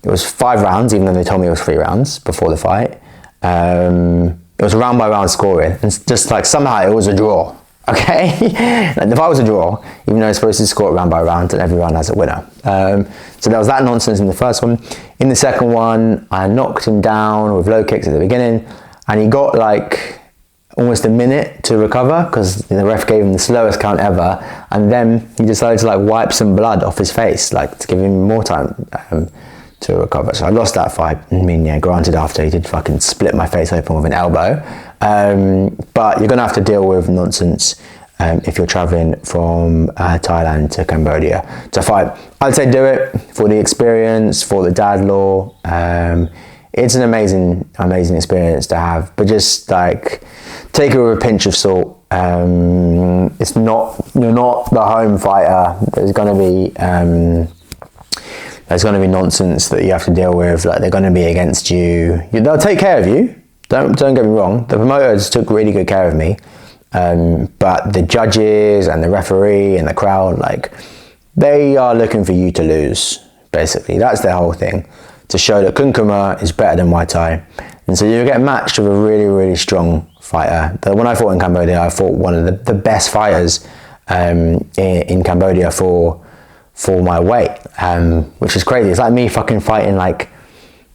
it was 5 rounds, even though they told me it was 3 rounds before the fight. It was round by round scoring, and just like somehow it was a draw. Okay, like the fight was a draw, even though it's supposed to score it round by round, and every round has a winner. So there was that nonsense in the first one. In the second one, I knocked him down with low kicks at the beginning, and he got like almost a minute to recover because the ref gave him the slowest count ever, and then he decided to like wipe some blood off his face, like to give him more time to recover. So I lost that fight. I mean, yeah, granted, after he did fucking split my face open with an elbow. But you're gonna have to deal with nonsense if you're traveling from Thailand to Cambodia to fight. I'd say do it for the experience, for the dad law. It's an amazing experience to have, but just like take it with a pinch of salt. You're not the home fighter. There's gonna be nonsense that you have to deal with. Like, they're going to be against you. They'll take care of you. Don't get me wrong. The promoters took really good care of me, but the judges and the referee and the crowd, like, they are looking for you to lose. Basically, that's their whole thing, to show that Kunkama is better than Muay Thai, and so you get matched with a really, really strong fighter. When I fought in Cambodia, I fought one of the best fighters in Cambodia for my weight, which is crazy. It's like me fucking fighting like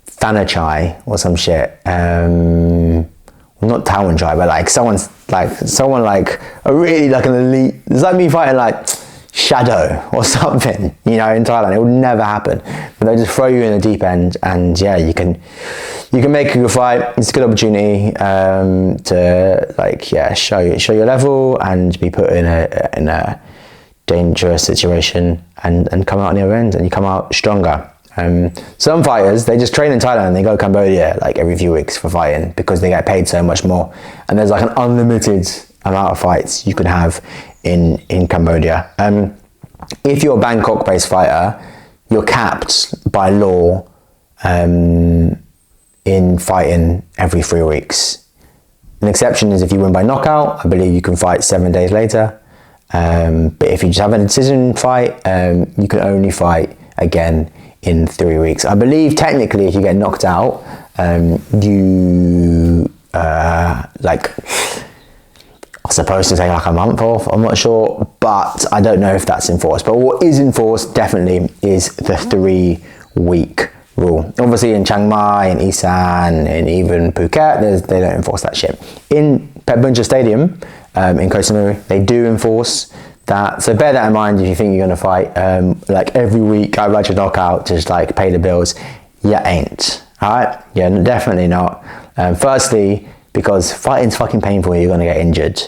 Thanachai or some shit. Not Tawanchai, but like someone like a really like an elite. It's like me fighting like Shadow or something, you know, in Thailand. It would never happen. But they just throw you in the deep end, and yeah, you can make a good fight. It's a good opportunity to like show your level and be put in a dangerous situation and come out on the other end, and you come out stronger. Some fighters, they just train in Thailand and they go to Cambodia like every few weeks for fighting because they get paid so much more, and there's like an unlimited amount of fights you can have in Cambodia. If you're a Bangkok based fighter, you're capped by law in fighting every 3 weeks. An exception is if you win by knockout. I believe you can fight 7 days later. But if you just have a decision fight, you can only fight again in 3 weeks. I believe technically if you get knocked out, you like are supposed to take like a month off. I'm not sure, but I don't know if that's enforced. But what is enforced definitely is the 3 week rule. Obviously in Chiang Mai and Isan and even Phuket, they don't enforce that shit. In Pet Stadium in Koh Samui, they do enforce that. So bear that in mind if you think you're going to fight like every week, I rather knockout to just like pay the bills. You ain't. Alright? Yeah, definitely not. Firstly, because fighting's fucking painful, you're going to get injured.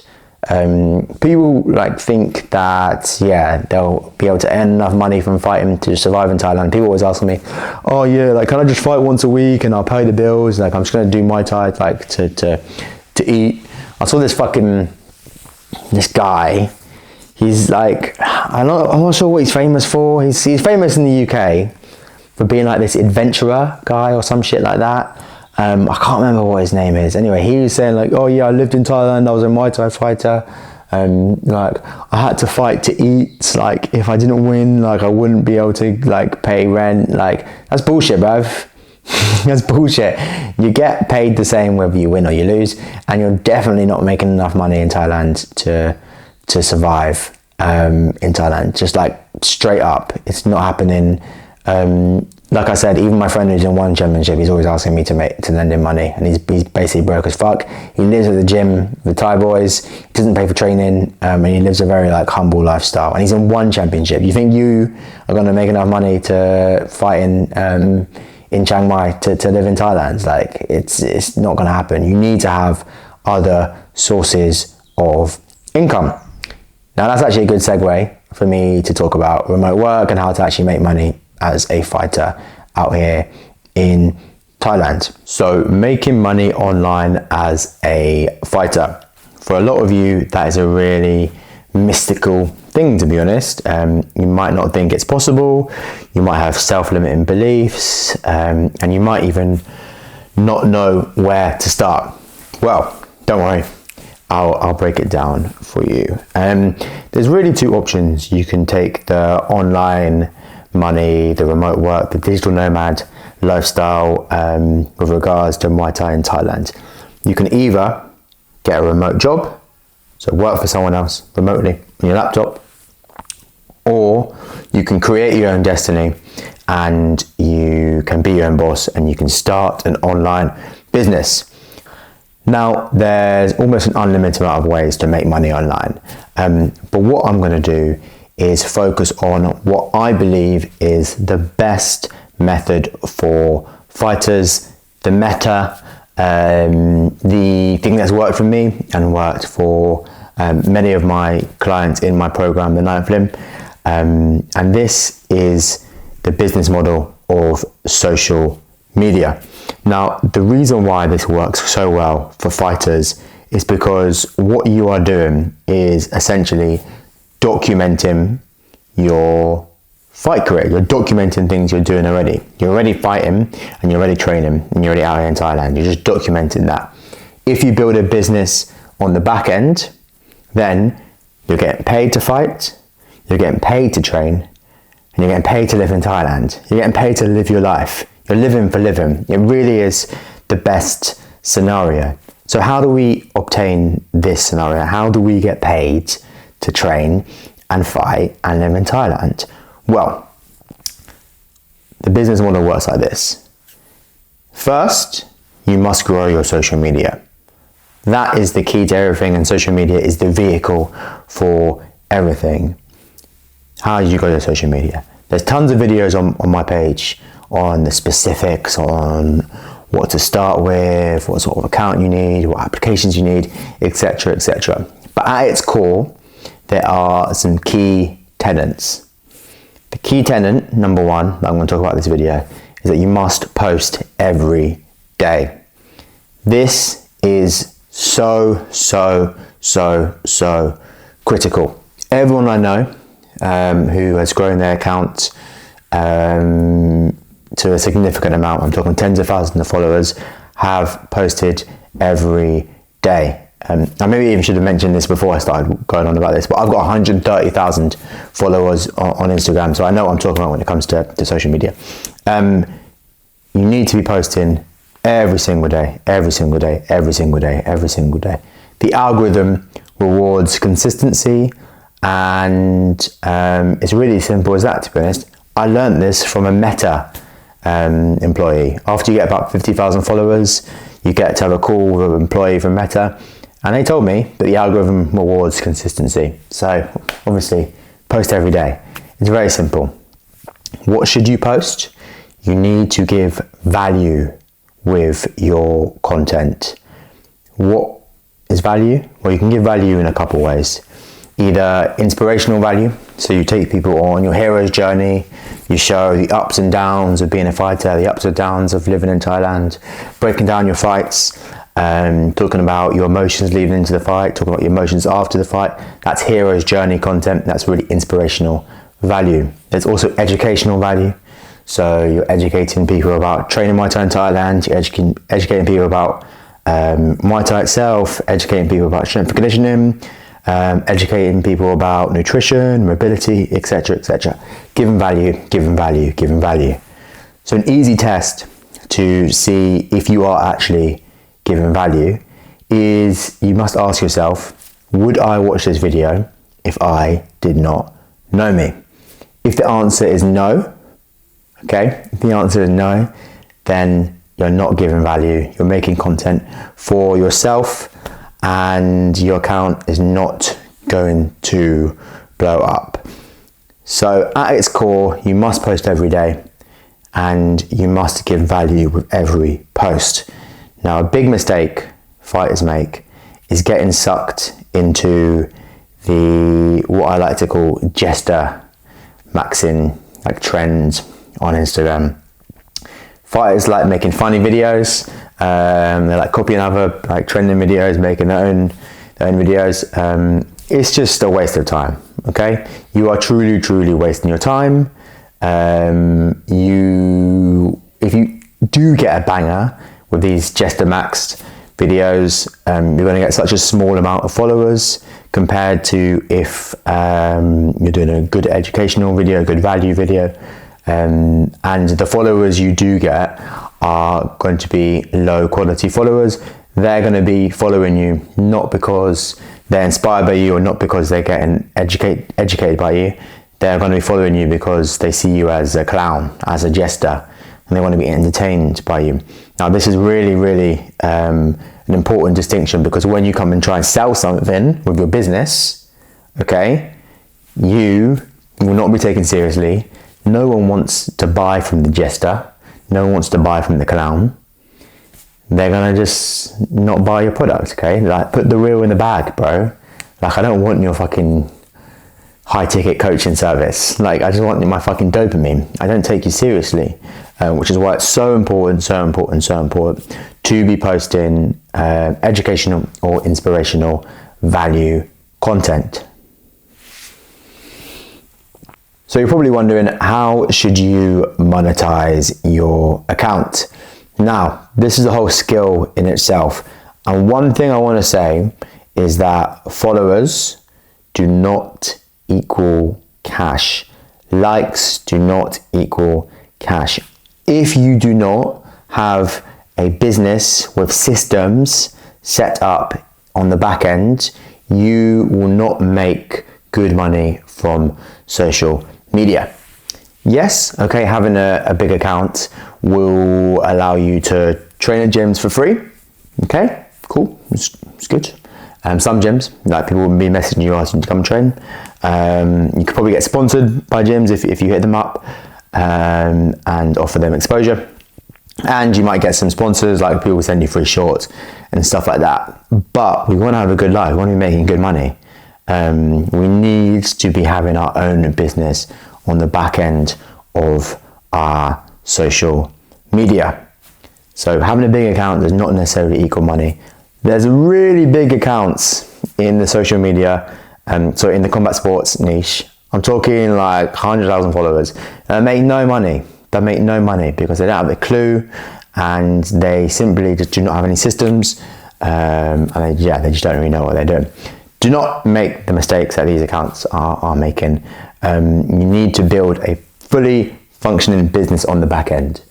People like think that they'll be able to earn enough money from fighting to survive in Thailand. People always ask me, oh yeah, like can I just fight once a week and I'll pay the bills, like I'm just gonna do Muay Thai like to eat. I saw this guy, he's like, I'm not sure what he's famous for. He's famous in the UK for being like this adventurer guy or some shit like that. I can't remember what his name is. Anyway, he was saying like, oh yeah, I lived in Thailand, I was a Muay Thai fighter. Like I had to fight to eat. Like if I didn't win, like I wouldn't be able to like pay rent. Like that's bullshit, bruv. That's bullshit. You get paid the same whether you win or you lose, and you're definitely not making enough money in Thailand to survive in Thailand. Just like straight up, it's not happening. Like I said, even my friend who's in one championship, he's always asking me to lend him money, and he's basically broke as fuck. He lives at the gym with Thai boys, he doesn't pay for training, and he lives a very like humble lifestyle, and he's in one championship. You think you are going to make enough money to fight in Chiang Mai to live in Thailand? Like it's not going to happen. You need to have other sources of income. Now that's actually a good segue for me to talk about remote work and how to actually make money as a fighter out here in Thailand. So making money online as a fighter. For a lot of you, that is a really mystical thing, to be honest. You might not think it's possible. You might have self-limiting beliefs, and you might even not know where to start. Well, don't worry. I'll break it down for you. There's really 2 options. You can take the online money, the remote work, the digital nomad lifestyle with regards to Muay Thai in Thailand. You can either get a remote job, so work for someone else remotely on your laptop, or you can create your own destiny and you can be your own boss and you can start an online business. Now, there's almost an unlimited amount of ways to make money online, but what I'm going to do is focus on what I believe is the best method for fighters, the meta, the thing that's worked for me and worked for many of my clients in my program, The Ninth Limb. And this is the business model of social media. Now, the reason why this works so well for fighters is because what you are doing is essentially documenting your fight career. You're documenting things you're doing already. You're already fighting and you're already training and you're already out here in Thailand. You're just documenting that. If you build a business on the back end, then you're getting paid to fight, you're getting paid to train, and you're getting paid to live in Thailand. You're getting paid to live your life. You're living for living. It really is the best scenario. So how do we obtain this scenario? How do we get paid to train and fight and live in Thailand? Well, the business model works like this. First, you must grow your social media. That is the key to everything, and social media is the vehicle for everything. How do you grow your social media? There's tons of videos on my page on the specifics on what to start with, what sort of account you need, what applications you need, etc., etc. But at its core, there are some key tenets. The key tenet, number 1, that I'm going to talk about in this video, is that you must post every day. This is so critical. Everyone I know who has grown their account to a significant amount, I'm talking tens of thousands of followers, have posted every day. I maybe even should have mentioned this before I started going on about this, but I've got 130,000 followers on Instagram, so I know what I'm talking about when it comes to social media. You need to be posting every single day, every single day, every single day, every single day. The algorithm rewards consistency, and it's really simple as that, to be honest. I learned this from a Meta employee. After you get about 50,000 followers, you get to have a call with an employee from Meta, and they told me that the algorithm rewards consistency. So obviously, post every day. It's very simple. What should you post? You need to give value with your content. What is value? Well, you can give value in a couple ways. Either inspirational value, so you take people on your hero's journey, you show the ups and downs of being a fighter, the ups and downs of living in Thailand, breaking down your fights, talking about your emotions leading into the fight, talking about your emotions after the fight. That's hero's journey content. That's really inspirational value. There's also educational value. So you're educating people about training Muay Thai in Thailand, you're educating people about Muay Thai itself, educating people about strength and conditioning, educating people about nutrition, mobility, etc., etc. Giving value, giving value, giving value. So an easy test to see if you are actually giving value is you must ask yourself, would I watch this video if I did not know me? If the answer is no, okay, if the answer is no, then you're not giving value. You're making content for yourself, and your account is not going to blow up. So at its core, you must post every day, and you must give value with every post. Now, a big mistake fighters make is getting sucked into what I like to call jester maxing, like trends on Instagram. Fighters like making funny videos. They like copying other like trending videos, making their own videos. It's just a waste of time. Okay, you are truly wasting your time. If you do get a banger with these jester maxed videos, you're going to get such a small amount of followers compared to if you're doing a good educational video, good value video. And the followers you do get are going to be low quality followers. They're going to be following you not because they're inspired by you or not because they're getting educated by you. They're going to be following you because they see you as a clown, as a jester, and they want to be entertained by you. Now, this is really an important distinction, because when you come and try and sell something with your business, okay, you will not be taken seriously. No one wants to buy from the jester. No one wants to buy from the clown. They're gonna just not buy your product, okay? Like, put the real in the bag, bro. Like, I don't want your fucking high ticket coaching service. Like, I just want my fucking dopamine. I don't take you seriously, which is why it's so important to be posting educational or inspirational value content. So you're probably wondering, how should you monetize your account? Now, this is a whole skill in itself. And one thing I want to say is that followers do not equal cash. Likes do not equal cash. If you do not have a business with systems set up on the back end, you will not make good money from social media. Yes, okay, having a big account will allow you to train at gyms for free. Okay, cool, it's good. Some gyms, like, people will be messaging you asking to come train. You could probably get sponsored by gyms if you hit them up and offer them exposure. And you might get some sponsors, like people will send you free shorts and stuff like that. But we want to have a good life, we want to be making good money. We need to be having our own business on the back end of our social media. So having a big account does not necessarily equal money. There's really big accounts in the social media, so in the combat sports niche. I'm talking like 100,000 followers. They make no money. They make no money because they don't have a clue, and they simply just do not have any systems, and they just don't really know what they're doing. Do not make the mistakes that these accounts are making. You need to build a fully functioning business on the back end.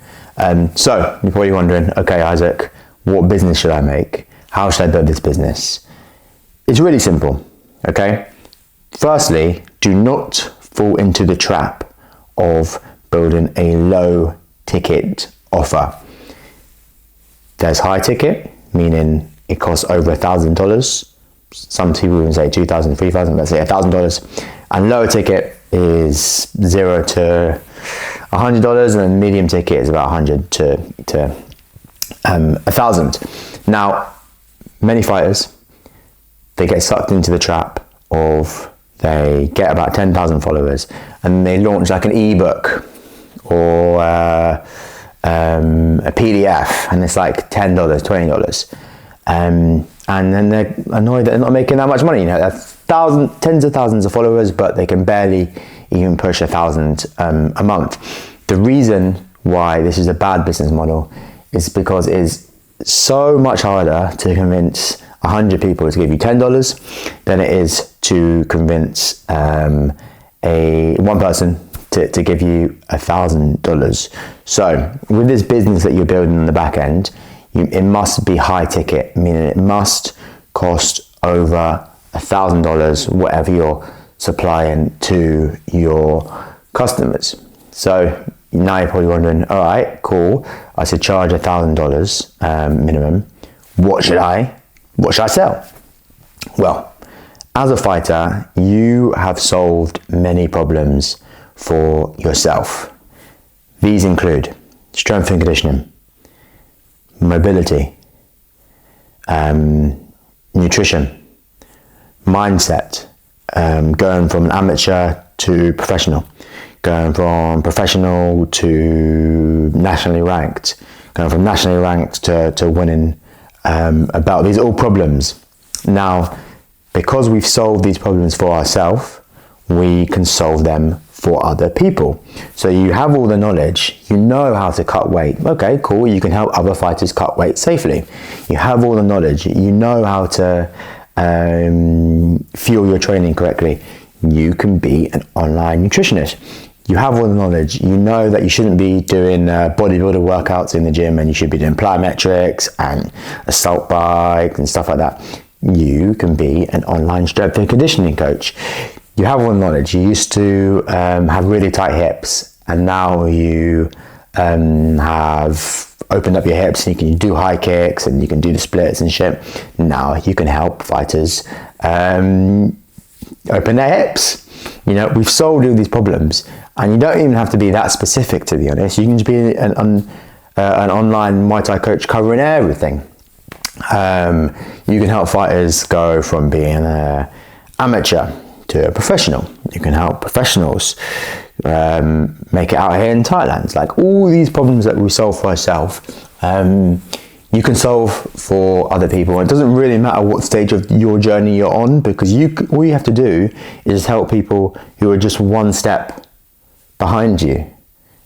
So you're probably wondering, okay, Isaac, what business should I make? How should I build this business? It's really simple, okay? Firstly, do not fall into the trap of building a low ticket offer. There's high ticket, meaning it costs over $1,000. Some people even say $2,000, $3,000, let's say $1,000. And lower ticket is $0 to $100, and medium ticket is about $100 to $1,000. Now, many fighters, they get sucked into the trap of they get about 10,000 followers and they launch like an ebook or a PDF, and it's like $10, $20. And then they're annoyed that they're not making that much money. You know, they're tens of thousands of followers, but they can barely even push 1,000 a month. The reason why this is a bad business model is because it's so much harder to convince 100 people to give you $10 than it is to convince one person to give you $1,000. So with this business that you're building on the back end, it must be high ticket, meaning it must cost over $1,000, whatever you're supplying to your customers. So now you're probably wondering, all right, cool, I should charge $1,000 minimum. What should I sell? Well, as a fighter, you have solved many problems for yourself. These include strength and conditioning, mobility, nutrition, mindset, going from an amateur to professional, going from professional to nationally ranked, going from nationally ranked to winning a belt. These are all problems. Now, because we've solved these problems for ourselves, we can solve them for other people. So you have all the knowledge, you know how to cut weight. Okay, cool, you can help other fighters cut weight safely. You have all the knowledge, you know how to fuel your training correctly. You can be an online nutritionist. You have all the knowledge, you know that you shouldn't be doing bodybuilder workouts in the gym, and you should be doing plyometrics and assault bikes and stuff like that. You can be an online strength and conditioning coach. You have all the knowledge. You used to have really tight hips, and now you have opened up your hips, and you can do high kicks and you can do the splits and shit. Now you can help fighters open their hips. You know, we've solved all these problems, and you don't even have to be that specific, to be honest. You can just be an online Muay Thai coach covering everything. You can help fighters go from being an amateur to a professional. You can help professionals make it out here in Thailand. Like all these problems that we solve for ourselves, you can solve for other people. It doesn't really matter what stage of your journey you're on, because all you have to do is help people who are just one step behind you.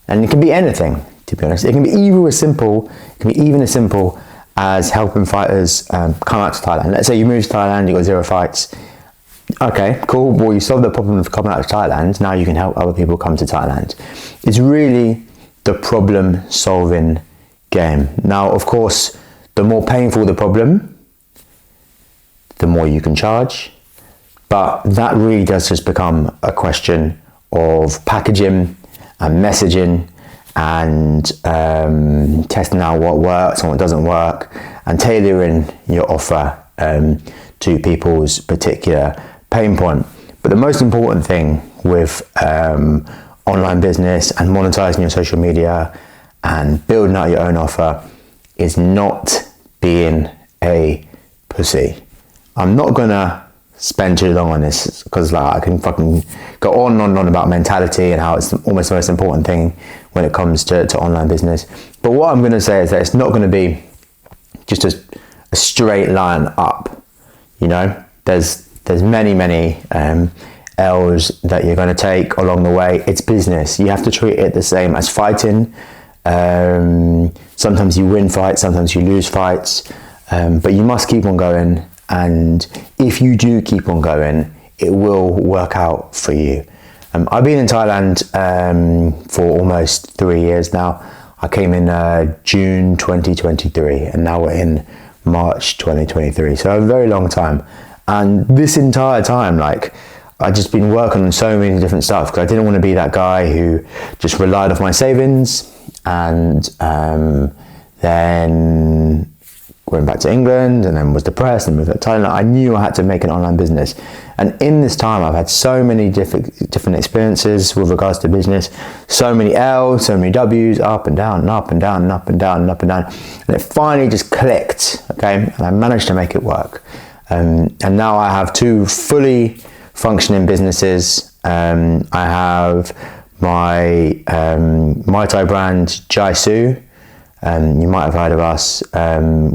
And it can be anything, to be honest. It can be even as simple as helping fighters come out to Thailand. Let's say you move to Thailand, you've got 0 fights. Okay, cool. Well, you solved the problem of coming out to Thailand. Now you can help other people come to Thailand. It's really the problem solving game. Now, of course, the more painful the problem, the more you can charge. But that really does just become a question of packaging and messaging and testing out what works and what doesn't work, and tailoring your offer to people's particular pain point. But the most important thing with online business and monetizing your social media and building out your own offer is not being a pussy. I'm not gonna spend too long on this, because like I can fucking go on and on about mentality and how it's almost the most important thing when it comes to online business. But what I'm gonna say is that it's not gonna be just a straight line up. You know, there's many L's that you're going to take along the way. It's business. You have to treat it the same as fighting. Sometimes you win fights, sometimes you lose fights. but you must keep on going. And if you do keep on going, it will work out for you. I've been in Thailand for almost 3 years now. I came in June 2023, and now we're in March 2023. So a very long time. And this entire time, like, I've just been working on so many different stuff, because I didn't want to be that guy who just relied off my savings and then went back to England and then was depressed and moved to Thailand. I knew I had to make an online business. And in this time, I've had so many different experiences with regards to business, so many L's, so many W's, up and down, and up and down, and up and down, and up and down. And it finally just clicked, okay? And I managed to make it work. And now I have 2 fully functioning businesses. I have my Muay Thai brand, Jai Su. You might have heard of us.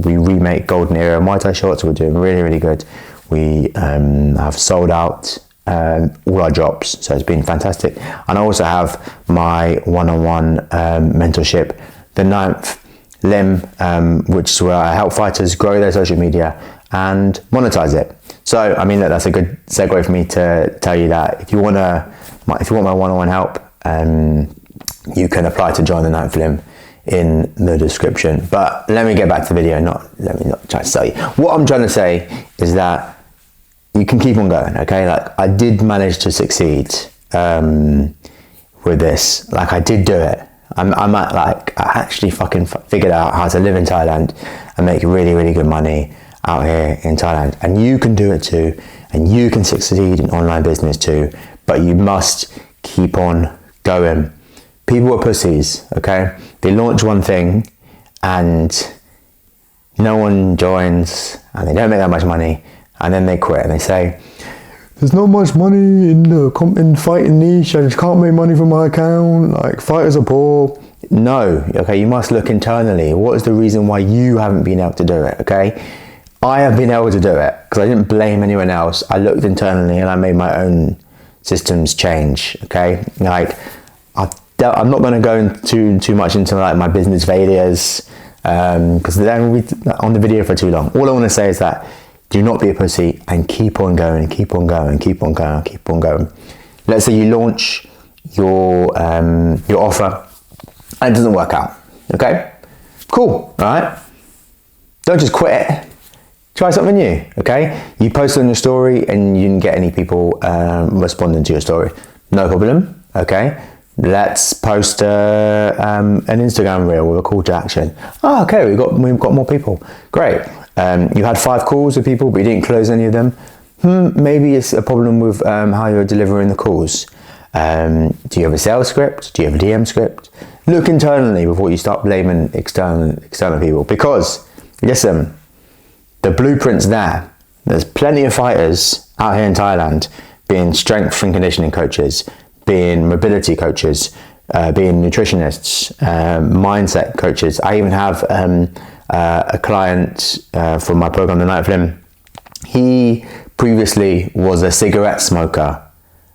We remake golden era Muay Thai shorts. We're doing really, really good. We have sold out all our drops, so it's been fantastic. And I also have my one-on-one mentorship, the 9th Limb, which is where I help fighters grow their social media and monetize it. So, I mean, that's a good segue for me to tell you that if you want my one-on-one help, you can apply to join the 9th Limb in the description. But let me get back to the video. Let me not try to sell you. What I'm trying to say is that you can keep on going, okay? Like, I did manage to succeed with this. Like, I did do it. I actually fucking figured out how to live in Thailand and make really, really good money out here in Thailand. And you can do it too. And you can succeed in online business too. But you must keep on going. People are pussies, okay? They launch one thing and no one joins and they don't make that much money, and then they quit and they say, there's not much money in fighting niche, I just can't make money from my account, like, fighters are poor. No, okay, you must look internally. What is the reason why you haven't been able to do it, okay? I have been able to do it because I didn't blame anyone else. I looked internally and I made my own systems change, okay? Like, I'm not going to go into too much into like my business failures because then we'll be on the video for too long. All I want to say is that do not be a pussy and keep on going and keep on going and keep on going and keep on going. Let's say you launch your offer and it doesn't work out. Okay, cool. All right, don't just quit. Try something new. Okay, you post on your story and you didn't get any people responding to your story. No problem. Okay. Let's post an Instagram reel with a call to action. Oh, okay, we've got more people. Great. You had 5 calls with people, but you didn't close any of them. Maybe it's a problem with how you're delivering the calls. Do you have a sales script? Do you have a DM script? Look internally before you start blaming external people. Because, listen, the blueprint's there. There's plenty of fighters out here in Thailand being strength and conditioning coaches, being mobility coaches, being nutritionists, mindset coaches. I even have a client from my program, The 9th Limb. He previously was a cigarette smoker,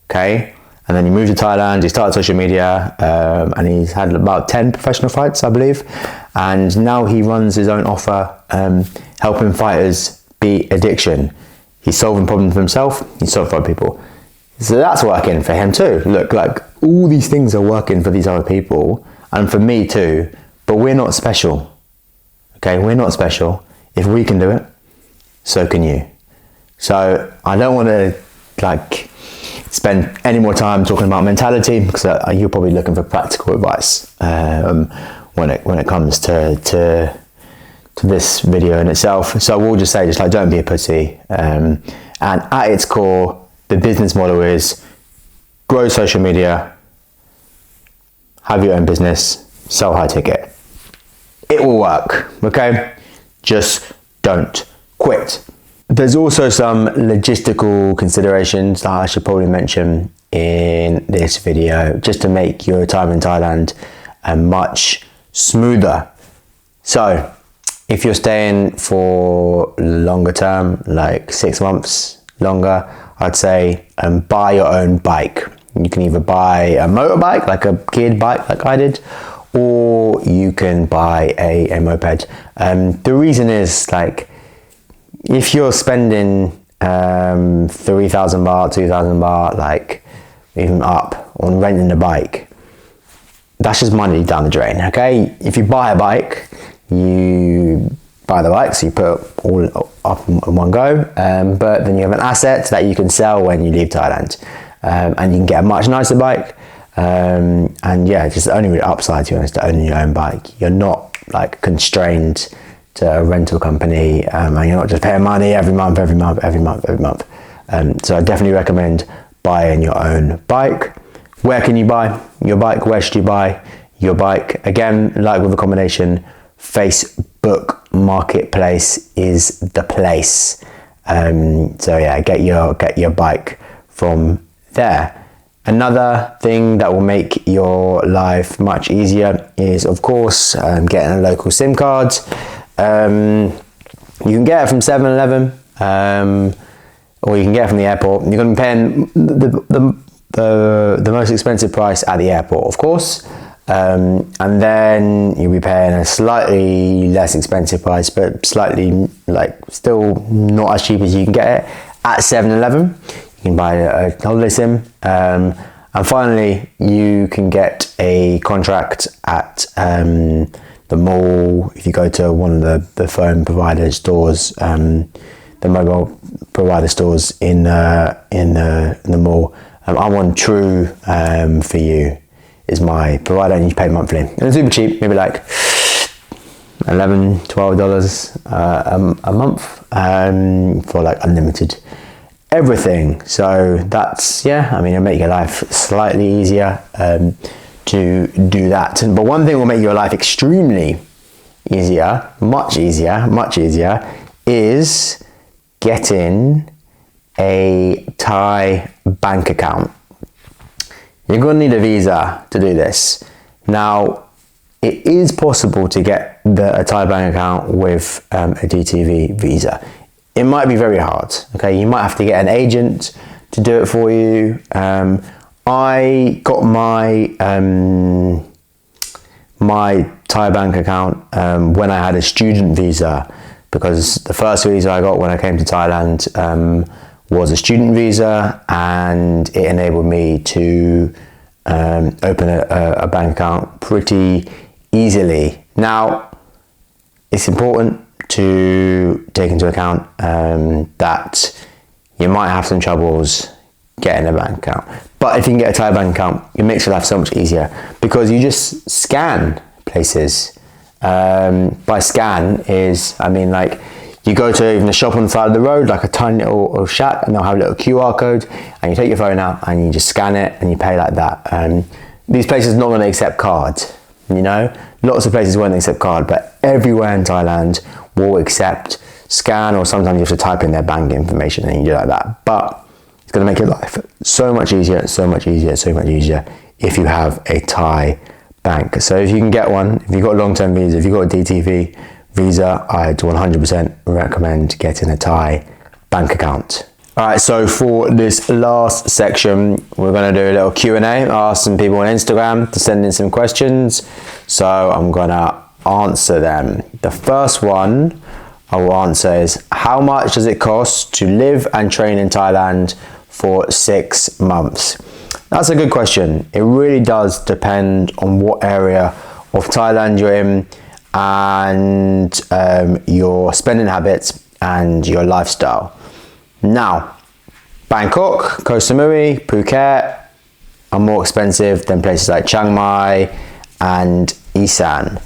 okay? And then he moved to Thailand, he started social media, and he's had about 10 professional fights, I believe. And now he runs his own offer, helping fighters beat addiction. He's solving problems for himself, he's solving for other people. So that's working for him too. Look, like, all these things are working for these other people and for me too, but we're not special. Okay, we're not special. If we can do it, so can you. So I don't want to like spend any more time talking about mentality because you're probably looking for practical advice when it comes to this video in itself. So we'll just say, just like, don't be a pussy. And at its core, the business model is grow social media, have your own business, sell high ticket. It will work, okay? Just don't quit. There's also some logistical considerations that I should probably mention in this video just to make your time in Thailand much smoother. So if you're staying for longer term, like 6 months longer, I'd say buy your own bike. You can either buy a motorbike, like a geared bike like I did, or you can buy a moped. The reason is, like, if you're spending 3,000 baht, 2,000 baht, like even up on renting a bike, that's just money down the drain, okay? If you buy a bike, you buy the bike, so you put it all up in one go, but then you have an asset that you can sell when you leave Thailand, and you can get a much nicer bike, and yeah, just the only real upside to to owning your own bike. You're not like constrained to a rental company, and you're not just paying money every month. So I definitely recommend buying your own bike. Where can you buy your bike? Where should you buy your bike? Again, like with accommodation, Facebook Marketplace is the place. So yeah, get your bike from there. Another thing that will make your life much easier is, of course, getting a local SIM card. You can get it from 7-Eleven, or you can get it from the airport. You're going to be paying the most expensive price at the airport, of course, and then you'll be paying a slightly less expensive price, but slightly still not as cheap as you can get it at 7-Eleven. You can buy a holiday SIM, and finally you can get a contract at the mall. If you go to one of the phone provider stores, the mobile provider stores in the mall, I'm on True for You is my provider, and you pay monthly, and it's super cheap, maybe like $11-12 a month, for like unlimited everything. So that's, yeah, I mean, it'll make your life slightly easier to do that. But one thing will make your life extremely easier, much easier, is getting a Thai bank account. You're going to need a visa to do this. Now, it is possible to get a Thai bank account with a DTV visa. It might be very hard, okay? You might have to get an agent to do it for you. I got my my Thai bank account when I had a student visa, because the first visa I got when I came to Thailand was a student visa, and it enabled me to open a bank account pretty easily. Now, it's important to take into account that you might have some troubles getting a bank account, but if you can get a Thai bank account, it makes your life so much easier, because you just scan places. By scan is, I mean, like, you go to even a shop on the side of the road, like a tiny little shack, and they'll have a little QR code, and you take your phone out and you just scan it and you pay like that. These places are not going to accept cards, you know, lots of places won't accept card, but everywhere in Thailand will accept scan, or sometimes you have to type in their bank information and you do like that. But it's going to make your life so much easier if you have a Thai bank. So if you can get one, if you've got a long-term visa, if you've got a DTV visa, I'd 100% recommend getting a Thai bank account. All right, so for this last section, we're going to do a little Q&A, ask some people on Instagram to send in some questions. So I'm going to answer them. The first one I will answer is, how much does it cost to live and train in Thailand for 6 months? That's a good question. It really does depend on what area of Thailand you're in, and your spending habits and your lifestyle. Now, Bangkok, Koh Samui, Phuket are more expensive than places like Chiang Mai and Isan.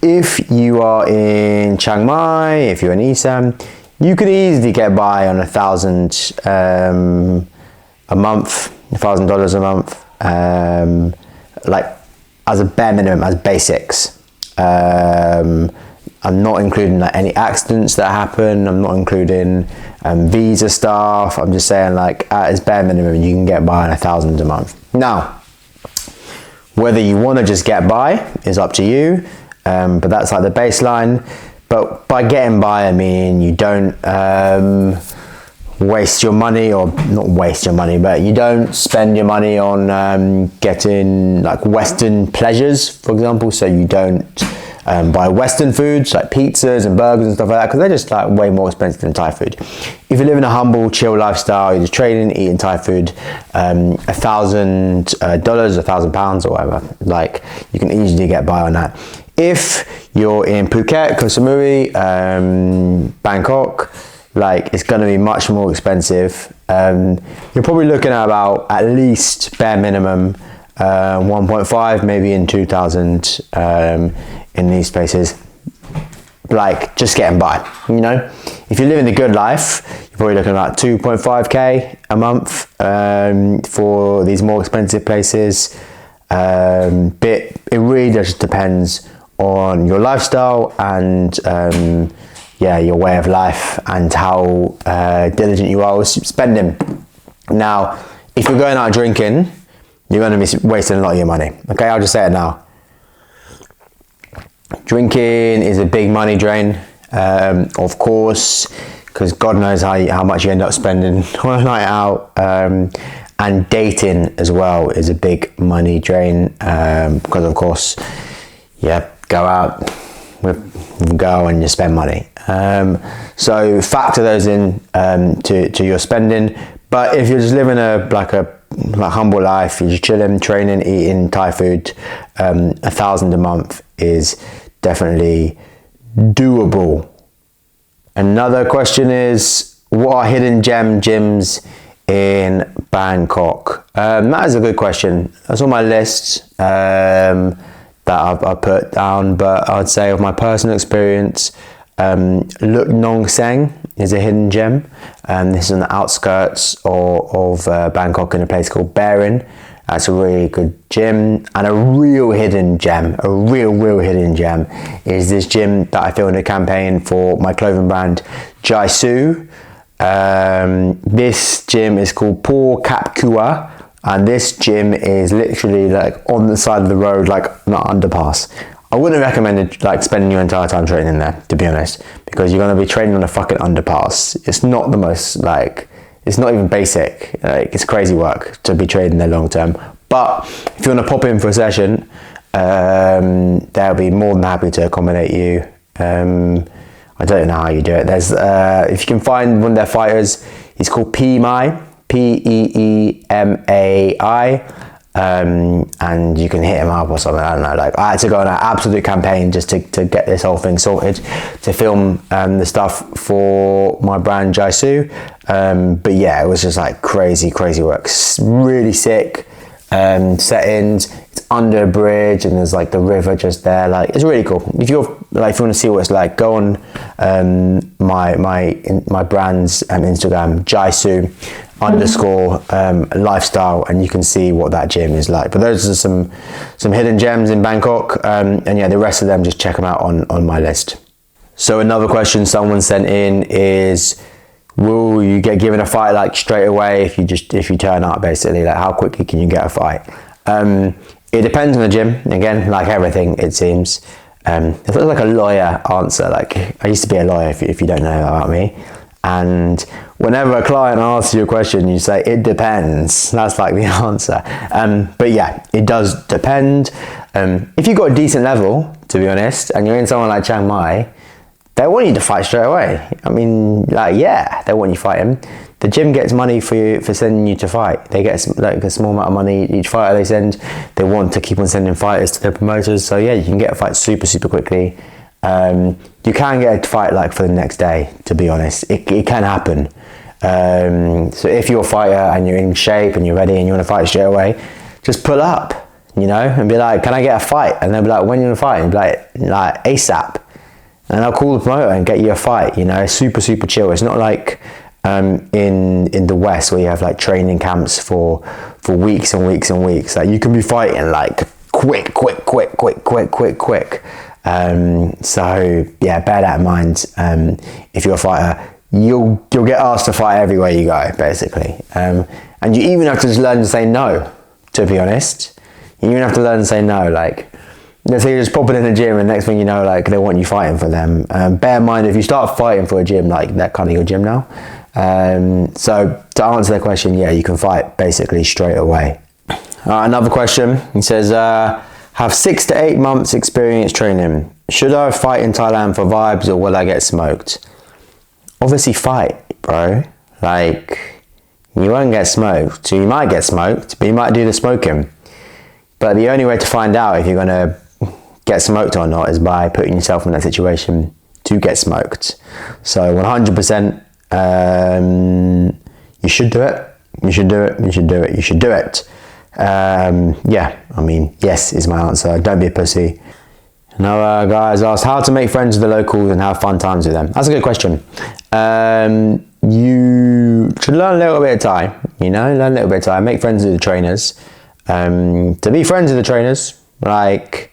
If you are in Chiang Mai, if you're in Isan, you could easily get by on $1,000 a month, $1,000 a month, like as a bare minimum, as basics. I'm not including like any accidents that happen. I'm not including visa stuff. I'm just saying, like, at its bare minimum, you can get by on $1,000 a month. Now, whether you want to just get by is up to you, but that's like the baseline. But by getting by, I mean you don't waste your money, or not waste your money, but you don't spend your money on getting like Western pleasures, for example. So you don't buy Western foods like pizzas and burgers and stuff like that, because they're just like way more expensive than Thai food. If you live in a humble, chill lifestyle, you're just training, eating Thai food, $1,000, £1,000 or whatever, like you can easily get by on that. If you're in Phuket, Koh Samui, Bangkok, like it's going to be much more expensive. You're probably looking at about at least bare minimum 1.5, maybe in 2,000 in these places, like just getting by, you know. If you're living the good life, you're probably looking at about 2.5k a month for these more expensive places. But it really just depends on your lifestyle and yeah, your way of life and how diligent you are with spending. Now, if you're going out drinking, you're going to be wasting a lot of your money. Okay, I'll just say it now. Drinking is a big money drain, of course, because God knows how much you end up spending on a night out. And dating as well is a big money drain, because of course, yeah, go out with a girl and you spend money. So factor those in to your spending. But if you're just living a humble life, you're just chilling, training, eating Thai food, 1,000 a month is definitely doable. Another question is, what are hidden gyms in Bangkok? That is a good question. That's on my list that I've put down, but I'd say of my personal experience, Luk Nong Seng is a hidden gem. This is on the outskirts of Bangkok in a place called Barin. That's a really good gym. And a real hidden gem is this gym that I filmed a campaign for my clothing brand Jaisu. This gym is called Por Kap Kua, and this gym is literally like on the side of the road, like an underpass. I wouldn't recommend like spending your entire time training there, to be honest, because you're going to be training on a fucking underpass. It's not the most like, it's not even basic. Like, it's crazy work to be training there long term. But if you want to pop in for a session, they'll be more than happy to accommodate you. I don't know how you do it. There's if you can find one of their fighters, he's called Peemai, Peemai, and you can hit him up or something. I don't know. Like, I had to go on an absolute campaign just to get this whole thing sorted, to film the stuff for my brand Jaisu. But yeah, it was just like crazy work. Really sick settings. It's under a bridge and there's like the river just there. Like, it's really cool. If you want to see what it's like, go on my brand's Instagram, Jaisu _ lifestyle, and you can see what that gym is like. But those are some hidden gems in Bangkok, and yeah, the rest of them, just check them out on my list. So another question someone sent in is, will you get given a fight like straight away if you turn up, basically? Like, how quickly can you get a fight? It depends on the gym. Again, like everything, it seems. It feels like a lawyer answer. Like, I used to be a lawyer, if you don't know about me. And whenever a client asks you a question, you say, it depends. That's like the answer. But yeah, it does depend. If you've got a decent level, to be honest, and you're in someone like Chiang Mai, they want you to fight straight away. I mean, like, yeah, they want you fighting. The gym gets money for sending you to fight. They get like a small amount of money each fighter they send. They want to keep on sending fighters to their promoters. So yeah, you can get a fight super quickly. You can get a fight like for the next day, to be honest. It can happen. So if you're a fighter and you're in shape and you're ready and you want to fight straight away, just pull up, you know, and be like, can I get a fight? And they'll be like, when you want to fight? And be like ASAP. And I'll call the promoter and get you a fight, you know. Super chill. It's not like in the West where you have like training camps for weeks and weeks. Like, you can be fighting like quick. So yeah, bear that in mind. If you're a fighter, you'll get asked to fight everywhere you go, basically. And you even have to just learn to say no, to be honest. You even have to learn to say no. Like, let's say you're just popping in the gym and next thing you know, like, they want you fighting for them. Bear in mind, if you start fighting for a gym, like, that kind of your gym now. So to answer that question, yeah, you can fight basically straight away. Another question, he says, have 6 to 8 months experience training. should I fight in Thailand for vibes or will I get smoked? Obviously fight, bro. Like, you won't get smoked. So you might get smoked, but you might do the smoking. But the only way to find out if you're going to get smoked or not is by putting yourself in that situation to get smoked. So 100%, you should do it. You should do it. You should do it. You should do it. Yeah, I mean, yes is my answer. Don't be a pussy. Now, guys asked how to make friends with the locals and have fun times with them. That's a good question. You should learn a little bit of Thai, learn a little bit of Thai, make friends with the trainers. To be friends with the trainers, like,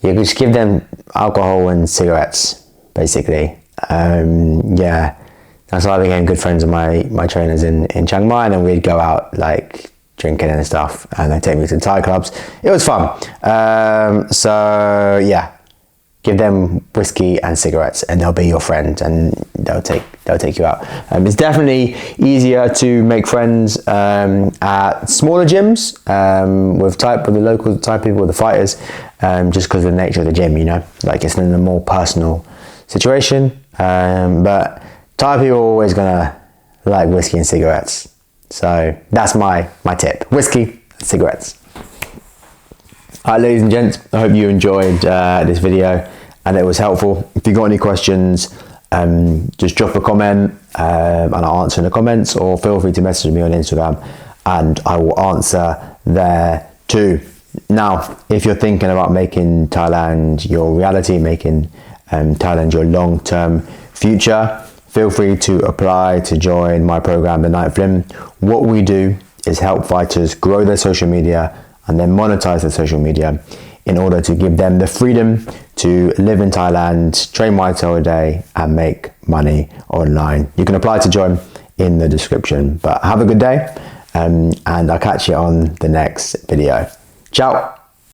you just give them alcohol and cigarettes, basically. Yeah, that's how I became good friends with my trainers in Chiang Mai, and then we'd go out, like, drinking and stuff, and they take me to Thai clubs. It was fun. So yeah, give them whiskey and cigarettes and they'll be your friend, and they'll take you out. It's definitely easier to make friends at smaller gyms with the local Thai people, the fighters, just because of the nature of the gym, like it's in a more personal situation. But Thai people are always gonna like whiskey and cigarettes. So that's my tip: whiskey, cigarettes. Alright, ladies and gents, I hope you enjoyed this video and it was helpful. If you got any questions, just drop a comment and I'll answer in the comments, or feel free to message me on Instagram and I will answer there too. Now, if you're thinking about making Thailand your reality, making Thailand your long-term future, feel free to apply to join my program, The Night Film. What we do is help fighters grow their social media and then monetize their social media in order to give them the freedom to live in Thailand, train Muay Thai all day and make money online. You can apply to join in the description. But have a good day and I'll catch you on the next video. Ciao.